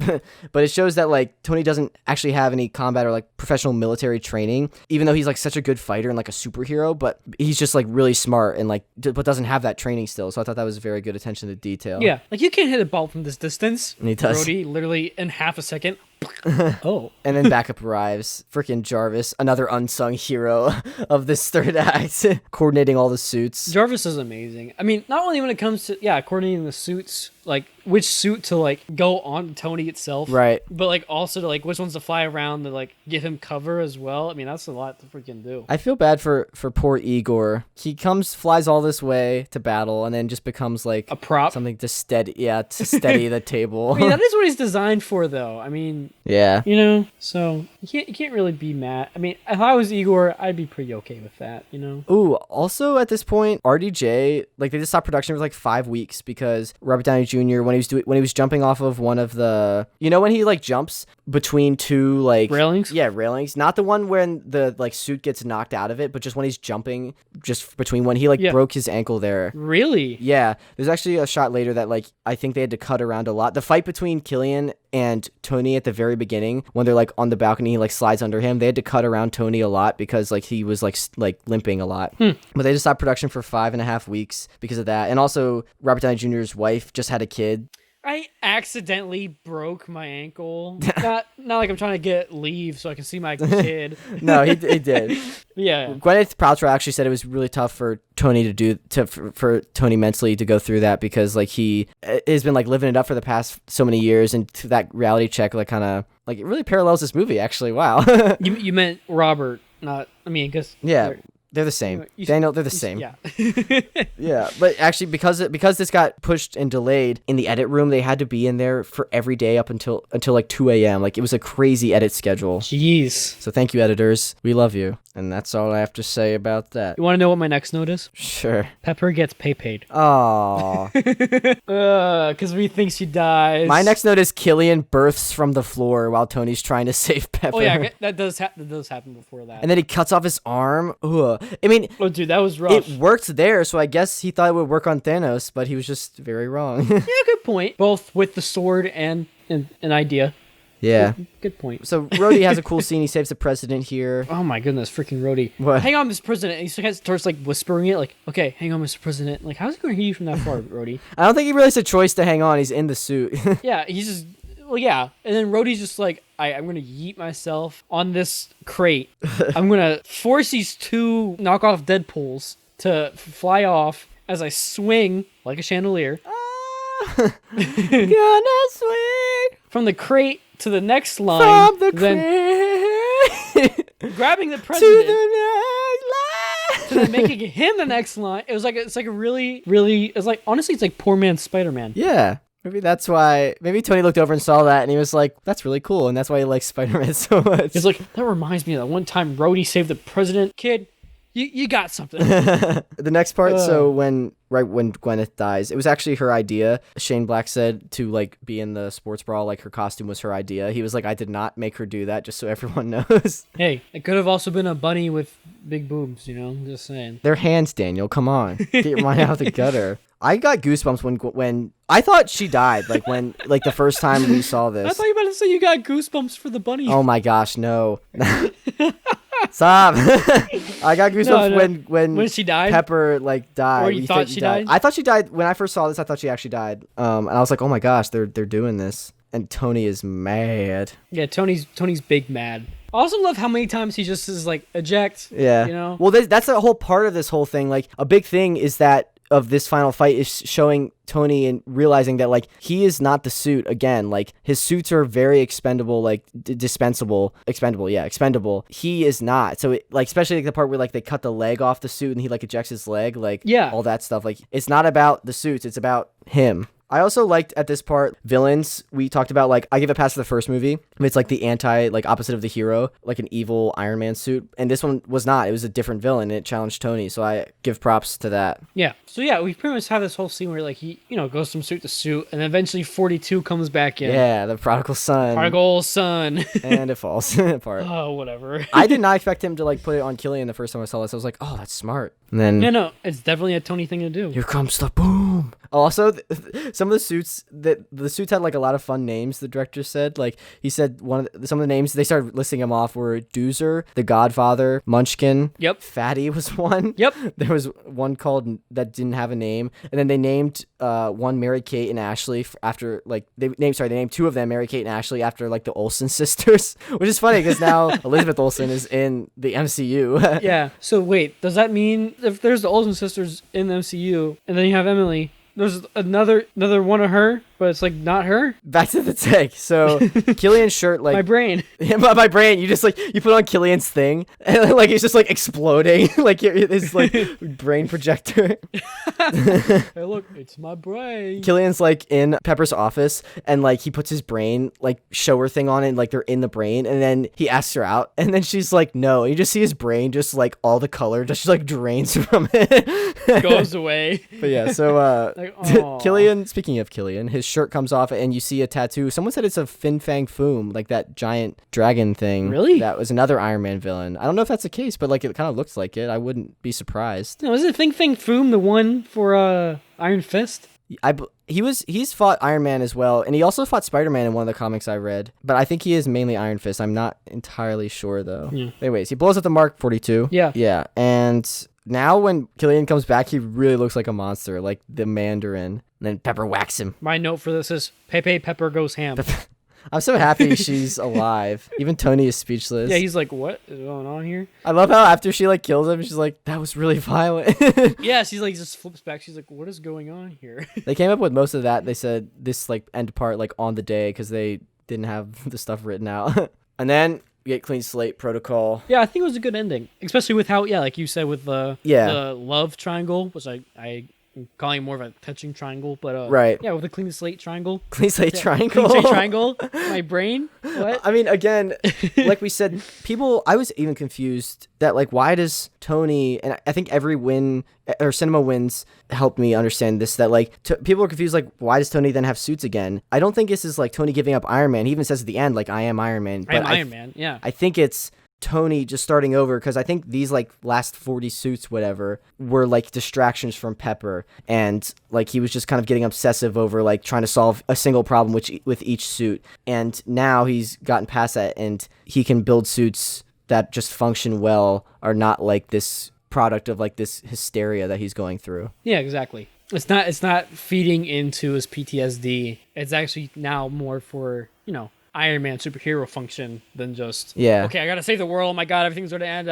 But it shows that like Tony doesn't actually have any combat or like professional military training, even though he's like such a good fighter and like a superhero, but he's just like really smart and like but doesn't have that training still. So I thought that was very good attention to detail. Yeah, like you can't hit a ball from this distance. And he does. Rhodey literally in half a second. Oh. And then backup arrives. Freaking Jarvis, another unsung hero of this third act, coordinating all the suits. Jarvis is amazing. I mean, not only when it comes to coordinating the suits, like which suit to like go on Tony itself, right? But like also to like which ones to fly around to like give him cover as well. I mean, that's a lot to freaking do. I feel bad for poor Igor. He flies all this way to battle, and then just becomes like a prop, something to steady the table. I mean, that is what he's designed for, though. I mean, yeah, you know, so you can't really be mad. I mean, if I was Igor, I'd be pretty okay with that, you know. Ooh, also at this point, RDJ, like they just stopped production for like 5 weeks because Robert Downey Jr. when he was jumping off of one of the, when he like jumps between two like railings. Yeah, railings. Not the one when the like suit gets knocked out of it, but just when he's jumping just between when he like broke his ankle there. Really? Yeah. There's actually a shot later that like I think they had to cut around a lot. The fight between Killian and Tony at the very beginning, when they're like on the balcony, he like slides under him. They had to cut around Tony a lot because like he was like limping a lot. But they just stopped production for 5.5 weeks because of that. And also Robert Downey Jr.'s wife just had a kid. I accidentally broke my ankle. Not like I'm trying to get leave so I can see my kid. No, he did. Yeah. Gwyneth Paltrow actually said it was really tough for Tony for Tony mentally to go through that because like he has been like living it up for the past so many years, and that reality check like kind of like it really parallels this movie actually. Wow. You meant Robert, not I mean because They're the same. Daniel, they're the same. Yeah. Yeah, but actually because this got pushed and delayed in the edit room, they had to be in there for every day up until like 2 a.m. Like it was a crazy edit schedule. Jeez. So thank you, editors. We love you. And that's all I have to say about that. You want to know what my next note is? Sure. Pepper gets paid. Aww. Because we think she dies. My next note is Killian births from the floor while Tony's trying to save Pepper. Oh yeah, that does happen before that. And then he cuts off his arm. Ugh. I mean, oh dude, that was rough. It worked there, so I guess he thought it would work on Thanos, but he was just very wrong. Yeah, good point. Both with the sword and an idea. Yeah. Good point. So Rhodey has a cool scene. He saves the president here. Oh my goodness, freaking Rhodey. What? Hang on, Mr. President. And he starts like whispering it, like, okay, hang on, Mr. President. Like, how's he going to hear you from that far, Rhodey? I don't think he really has a choice to hang on. He's in the suit. Yeah, he's just, well, yeah. And then Rhodey's just like, I'm going to yeet myself on this crate. I'm going to force these two knockoff Deadpools to fly off as I swing like a chandelier. Gonna swing from the crate to the next line. From the crate. Grabbing the president. To the next line. To then making him the next line. It's like a really, really, it's like, honestly, it's like poor man's Spider-Man. Yeah. Maybe that's why. Maybe Tony looked over and saw that, and he was like, "That's really cool," and that's why he likes Spider-Man so much. He's like, that reminds me of that one time Rhodey saved the president. Kid, you got something. The next part. So when Gwyneth dies, it was actually her idea. Shane Black said to like be in the sports bra, like her costume was her idea. He was like, I did not make her do that, just so everyone knows. Hey, it could have also been a bunny with big boobs. You know, I'm just saying. They're hands, Daniel. Come on, get your mind out of the gutter. I got goosebumps when I thought she died, like when the first time we saw this. I thought you were about to say you got goosebumps for the bunny. Oh my gosh, no. Stop. I got goosebumps when she died. Pepper like died. Or you thought she died? I thought she died when I first saw this. I thought she actually died. And I was like, oh my gosh, they're doing this. And Tony is mad. Yeah, Tony's big mad. I also love how many times he just is like eject. Yeah. You know. Well, that's a whole part of this whole thing. Like a big thing is that of this final fight is showing Tony and realizing that like he is not the suit again. Like his suits are very expendable, like expendable. He is not. So it, like especially like the part where like they cut the leg off the suit and he like ejects his leg, like all that stuff. Like it's not about the suits, it's about him. I also liked at this part villains. We talked about like I give it past the first movie. It's like the opposite of the hero, like an evil Iron Man suit. And this one was not. It was a different villain. And it challenged Tony. So I give props to that. Yeah. So yeah, we pretty much have this whole scene where like he, goes from suit to suit, and then eventually 42 comes back in. Yeah, the prodigal son. And it falls apart. Oh, whatever. I did not expect him to like put it on Killian the first time I saw this. I was like, oh, that's smart. And then no, it's definitely a Tony thing to do. Here comes the boom. Also, some of the suits had like a lot of fun names. The director said, like he said some of the names they started listing them off were Doozer, The Godfather, Munchkin. Yep. Fatty was one. Yep. There was one called that didn't have a name, and then they named one Mary Kate and Ashley after like they named two of them Mary Kate and Ashley after like the Olsen sisters, which is funny because now Elizabeth Olsen is in the MCU. Yeah. So wait, does that mean if there's the Olsen sisters in the MCU and then you have Emily? There's another one of her, but it's like not her. Back to the take. So Killian's shirt, like my brain. Yeah, my brain. You just like you put on Killian's thing, and like it's just like exploding, like his like brain projector. Hey, look, it's my brain. Killian's like in Pepper's office, and like he puts his brain like shower thing on, and like they're in the brain, and then he asks her out, and then she's like no. And you just see his brain, just like all the color just like drains from it, goes away. But yeah, so like, Killian. Speaking of Killian, his his shirt comes off and you see a tattoo. Someone said it's a Fin Fang Foom, like that giant dragon thing. Really? That was another Iron Man villain. I don't know if that's the case, but like it kind of looks like it. I wouldn't be surprised. No, is it Fing Fang Foom the one for Iron Fist? He's fought Iron Man as well, and he also fought Spider-Man in one of the comics I read. But I think he is mainly Iron Fist. I'm not entirely sure though. Yeah. Anyways, he blows up the Mark 42. Yeah. Yeah, and now when Killian comes back, he really looks like a monster, like the Mandarin. And then Pepper whacks him. My note for this is Pepe Pepper goes ham. I'm so happy she's alive. Even Tony is speechless. Yeah, he's like, what is going on here? I love how after she like kills him, she's like, that was really violent. Yeah, she's like, just flips back. She's like, what is going on here? They came up with most of that. They said this like end part like on the day because they didn't have the stuff written out. And then we get Clean Slate Protocol. Yeah, I think it was a good ending, especially with how, like you said, with the love triangle, which I'm calling more of a touching triangle, but right. Yeah, with the Clean Slate triangle. Clean Slate Triangle. Clean Slate Triangle. My brain. What? I mean, again, like we said, I was even confused that like why does Tony, and I think every win or cinema wins helped me understand this, that like people are confused like why does Tony then have suits again? I don't think this is like Tony giving up Iron Man. He even says at the end like I am Iron Man. I am Iron Man. Yeah. I think it's Tony just starting over because I think these like last 40 suits whatever were like distractions from Pepper, and like he was just kind of getting obsessive over like trying to solve a single problem with each suit, and now he's gotten past that and he can build suits that just function well, are not like this product of like this hysteria that he's going through. Yeah, exactly. It's not feeding into his PTSD. It's actually now more for, Iron Man superhero function than just okay, I gotta save the world, oh my god, everything's gonna end.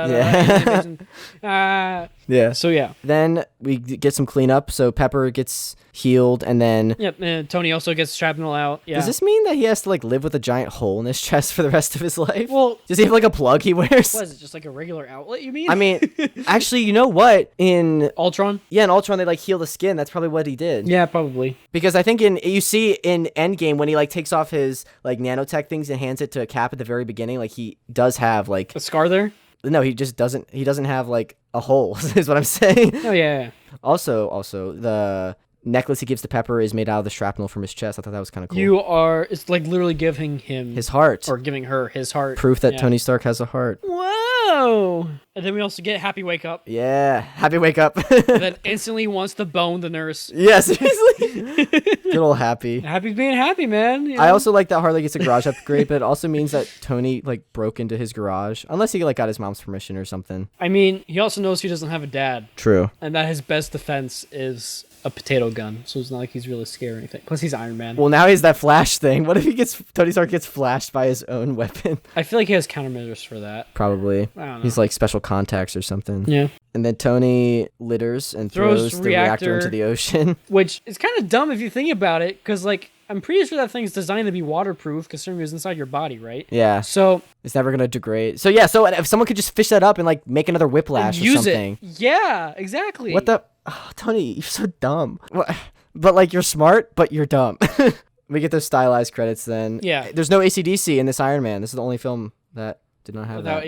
So yeah. Then we get some cleanup, so Pepper gets healed, and then and Tony also gets shrapnel out. Yeah. Does this mean that he has to like live with a giant hole in his chest for the rest of his life? Well, does he have like a plug he wears? What is it, just like a regular outlet, you mean? I mean, actually, you know what? In Ultron? Yeah, in Ultron they like heal the skin. That's probably what he did. Yeah, probably. Because I think you see in Endgame when he like takes off his like nanotech things and hands it to Cap at the very beginning, like he does have like a scar there? No, he just doesn't. He doesn't have like a hole. Is what I'm saying. Oh yeah. Also, the necklace he gives to Pepper is made out of the shrapnel from his chest. I thought that was kind of cool. It's like literally giving him his heart, or giving her his heart. Proof that Tony Stark has a heart. Whoa! And then we also get Happy Wake Up. Yeah, Happy Wake Up. And then instantly wants to bone the nurse. Yes, good old Happy. Happy's being happy, man. I also like that Harley gets a garage upgrade, but it also means that Tony like broke into his garage, unless he like got his mom's permission or something. I mean, he also knows he doesn't have a dad. True. And that his best defense is a potato gun, so it's not like he's really scared or anything. Plus, he's Iron Man. Well, now he's that Flash thing. What if Tony Stark gets flashed by his own weapon? I feel like he has countermeasures for that. Probably. I don't know. He's like special contacts or something. Yeah. And then Tony litters and throws the reactor into the ocean. Which is kind of dumb if you think about it, because like I'm pretty sure that thing's designed to be waterproof, considering it was inside your body, right? Yeah. So it's never gonna degrade. So yeah. So if someone could just fish that up and like make another Whiplash or something. Yeah. Exactly. What the? Oh, Tony, you're so dumb. But like you're smart, but you're dumb. We get those stylized credits then. Yeah. There's no AC/DC in this Iron Man. This is the only film that did not have without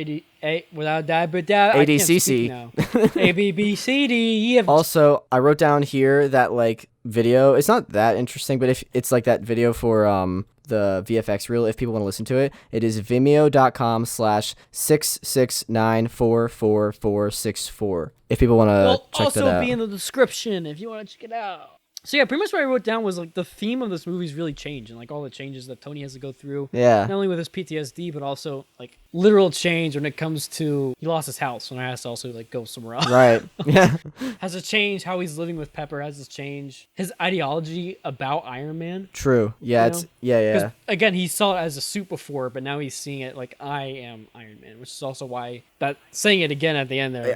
that. Without ADCC. A B B C D E. Also, I wrote down here that like video. It's not that interesting, but if it's like that video for the VFX reel, if people want to listen to it, it is vimeo.com/669444464. If people want to check that out. Also be in the description if you want to check it out. So yeah, pretty much what I wrote down was like the theme of this movie's really changed, and like all the changes that Tony has to go through. Yeah. Not only with his PTSD, but also like literal change when it comes to he lost his house and has to also like go somewhere else. Right. Yeah. Has to change how he's living with Pepper. Has to change his ideology about Iron Man. True. Yeah. Yeah. Again, he saw it as a suit before, but now he's seeing it like I am Iron Man, which is also why that saying it again at the end there.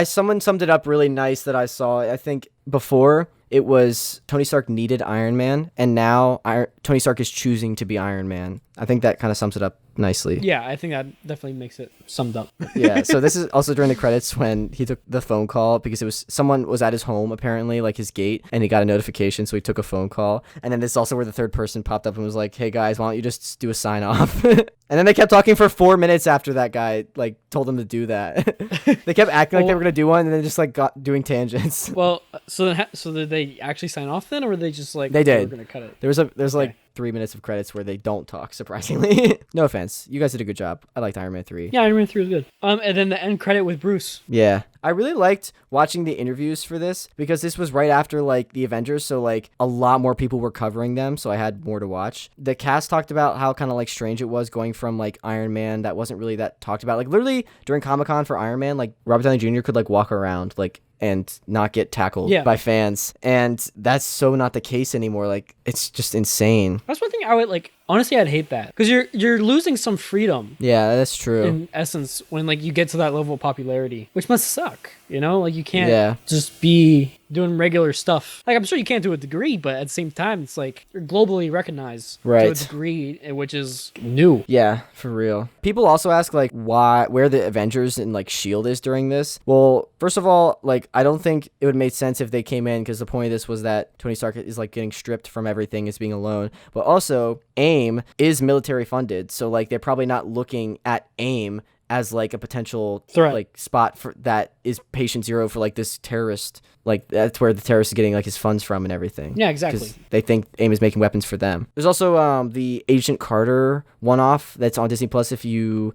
Someone summed it up really nice that I saw. I think before. It was Tony Stark needed Iron Man, and now Tony Stark is choosing to be Iron Man. I think that kind of sums it up nicely. Yeah, I think that definitely makes it summed up. Yeah, so this is also during the credits when he took the phone call because someone was at his home apparently, like his gate, and he got a notification, so he took a phone call. And then this is also where the third person popped up and was like, "Hey guys, why don't you just do a sign off?" And then they kept talking for 4 minutes after that guy like told them to do that. They kept acting like they were gonna do one, and then just like got doing tangents. Well, so did they actually sign off then, or were they just like they did? We're gonna cut it. There's like 3 minutes of credits where they don't talk, surprisingly. No offense, you guys did a good job. I liked Iron Man 3. Yeah, Iron Man 3 was good. And then the end credit with Bruce. Yeah, I really liked watching the interviews for this because this was right after like the Avengers, so like a lot more people were covering them, so I had more to watch. The cast talked about how kind of like strange it was going from like Iron Man that wasn't really that talked about. Like literally during Comic-Con for Iron Man, like Robert Downey Jr. could like walk around like and not get tackled by fans, and that's so not the case anymore. Like it's just insane. That's one thing I would like. Honestly, I'd hate that because you're losing some freedom. Yeah, that's true. In essence, when like you get to that level of popularity, which must suck, you know, like you can't just be doing regular stuff. Like I'm sure you can't do a degree, but at the same time, it's like you're globally recognized to a degree, which is new. Yeah, for real. People also ask like where the Avengers and like Shield is during this. Well, first of all, like I don't think it would make sense if they came in because the point of this was that Tony Stark is like getting stripped from everything as being alone, but also AIM is military funded, so like they're probably not looking at AIM as like a potential threat, like spot for that is patient zero for like this terrorist. Like that's where the terrorist is getting like his funds from and everything. Yeah, exactly. Because they think AIM is making weapons for them. There's also the Agent Carter one-off that's on Disney Plus. If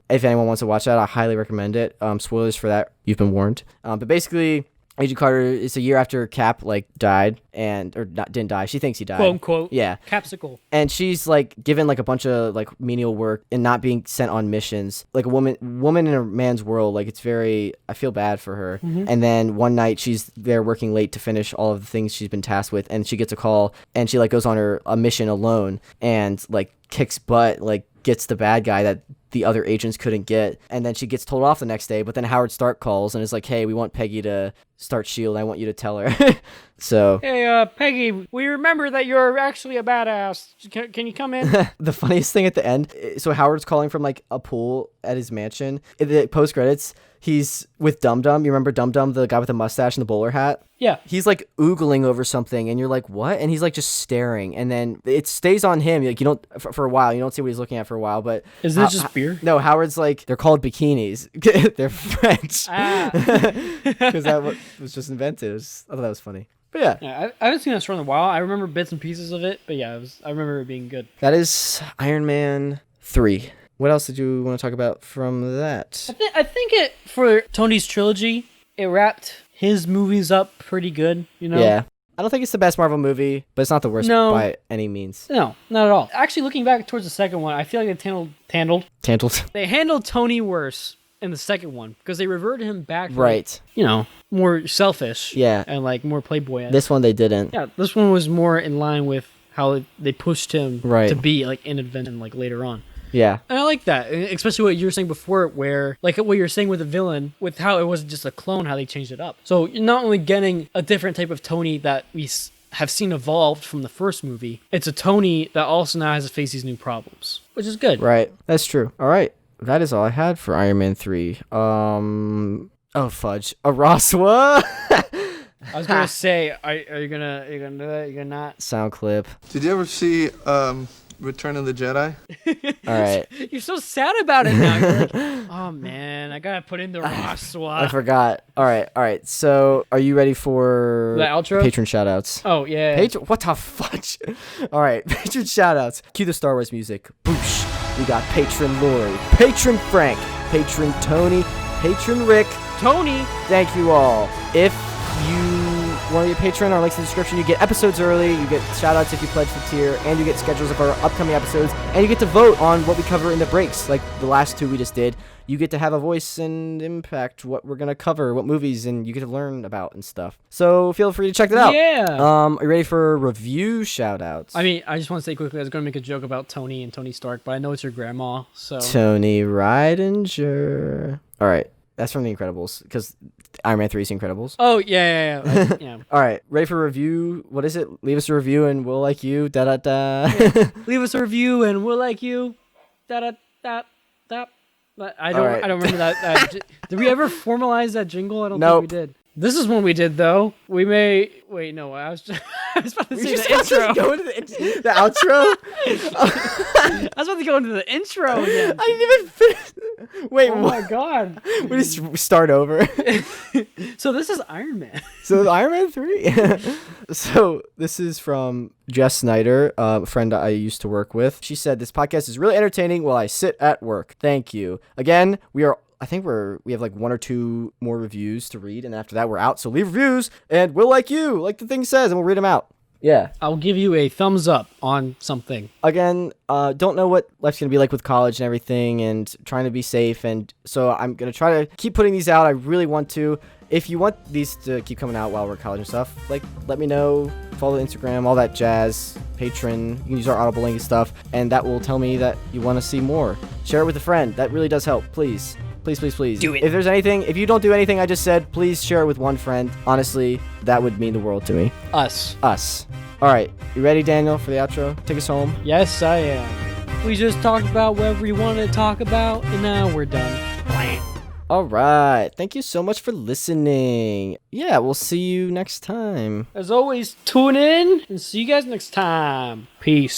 anyone wants to watch that, I highly recommend it. Spoilers for that, you've been warned. But basically, Agent Carter is a year after Cap like died didn't die. She thinks he died. Quote unquote. Yeah. Capsicle. And she's like given like a bunch of like menial work and not being sent on missions. Like a woman in a man's world. Like it's very, I feel bad for her. Mm-hmm. And then one night she's there working late to finish all of the things she's been tasked with, and she gets a call and she like goes on a mission alone and like kicks butt, like gets the bad guy that the other agents couldn't get, and then she gets told off the next day. But then Howard Stark calls and is like, "Hey, we want Peggy to start SHIELD. I want you to tell her." So, hey, Peggy, we remember that you're actually a badass. Can you come in? The funniest thing at the end, so Howard's calling from like a pool at his mansion. In the post credits, he's with Dum Dum. You remember Dum Dum, the guy with the mustache and the bowler hat? Yeah. He's like oogling over something, and you're like, what? And he's like just staring, and then it stays on him. Like you don't for a while. You don't see what he's looking at for a while. But isn't it just beer? No, Howard's like, they're called bikinis. They're French. Because that was just invented. I thought that was funny. But yeah, I haven't seen that show in a while. I remember bits and pieces of it, but yeah, I remember it being good. That is Iron Man 3. What else did you want to talk about from that? I think it, for Tony's trilogy, it wrapped his movies up pretty good, you know? Yeah. I don't think it's the best Marvel movie, but it's not the worst by any means. No, not at all. Actually, looking back towards the second one, I feel like they handled Tony worse in the second one because they reverted him back to, right, like, more selfish, and like more playboy. This one they didn't. Yeah, this one was more in line with how they pushed him to be like in adventure and like later on. Yeah. And I like that, especially what you were saying before, where like what you were saying with the villain, with how it wasn't just a clone, how they changed it up. So you're not only getting a different type of Tony that we have seen evolved from the first movie, it's a Tony that also now has to face these new problems, which is good. Right. That's true. All right. That is all I had for Iron Man 3. Oh, fudge. ARoSW? I was gonna say, are you gonna do that? You're gonna not? Sound clip. Did you ever see Return of the Jedi? All right. You're so sad about it now. You're like, oh man, I gotta put in the ARoSW. I forgot. All right. So, are you ready for the outro? Patron shoutouts? Oh yeah. What the fudge? All right, Patron shoutouts. Cue the Star Wars music. Boosh. We got Patron Lori, Patron Frank, Patron Tony, Patron Rick, Tony. Thank you all. If you want to be a patron, our links in the description. You get episodes early, you get shoutouts if you pledge the tier, and you get schedules of our upcoming episodes, and you get to vote on what we cover in the breaks, like the last two we just did. You get to have a voice and impact what we're going to cover, what movies, and you get to learn about and stuff. So feel free to check that out. Yeah. Are you ready for review shoutouts? I mean, I just want to say quickly, I was going to make a joke about Tony and Tony Stark, but I know it's your grandma, so... Tony Ridinger. All right. That's from The Incredibles, because Iron Man 3 is Incredibles. Oh, yeah. Yeah. All right, ready for review? What is it? Leave us a review and we'll like you. Da-da-da. Yeah. Leave us a review and we'll like you. Da-da-da. I don't remember that. Did we ever formalize that jingle? I don't Nope. think we did. This is one we did though. We may wait. No, I was about to say the intro. Go into the outro. I was about to go into the intro again. I didn't even finish. Wait, Oh my god. We just start over. So this is Iron Man. So Iron Man 3. So this is from Jess Snyder, a friend I used to work with. She said, "This podcast is really entertaining while I sit at work. Thank you." Again, I think we have like 1 or 2 more reviews to read, and after that we're out. So leave reviews, and we'll like you, like the thing says, and we'll read them out. Yeah. I'll give you a thumbs up on something. Again, don't know what life's going to be like with college and everything, and trying to be safe, and so I'm going to try to keep putting these out. I really want to. If you want these to keep coming out while we're at college and stuff, like, let me know. Follow Instagram, all that jazz, Patron. You can use our Audible link and stuff, and that will tell me that you want to see more. Share it with a friend. That really does help. Please. Please, please, please. Do it. If you don't do anything I just said, please share it with one friend. Honestly, that would mean the world to me. Us. All right. You ready, Daniel, for the outro? Take us home. Yes, I am. We just talked about whatever we wanted to talk about, and now we're done. All right. Thank you so much for listening. Yeah, we'll see you next time. As always, tune in and see you guys next time. Peace.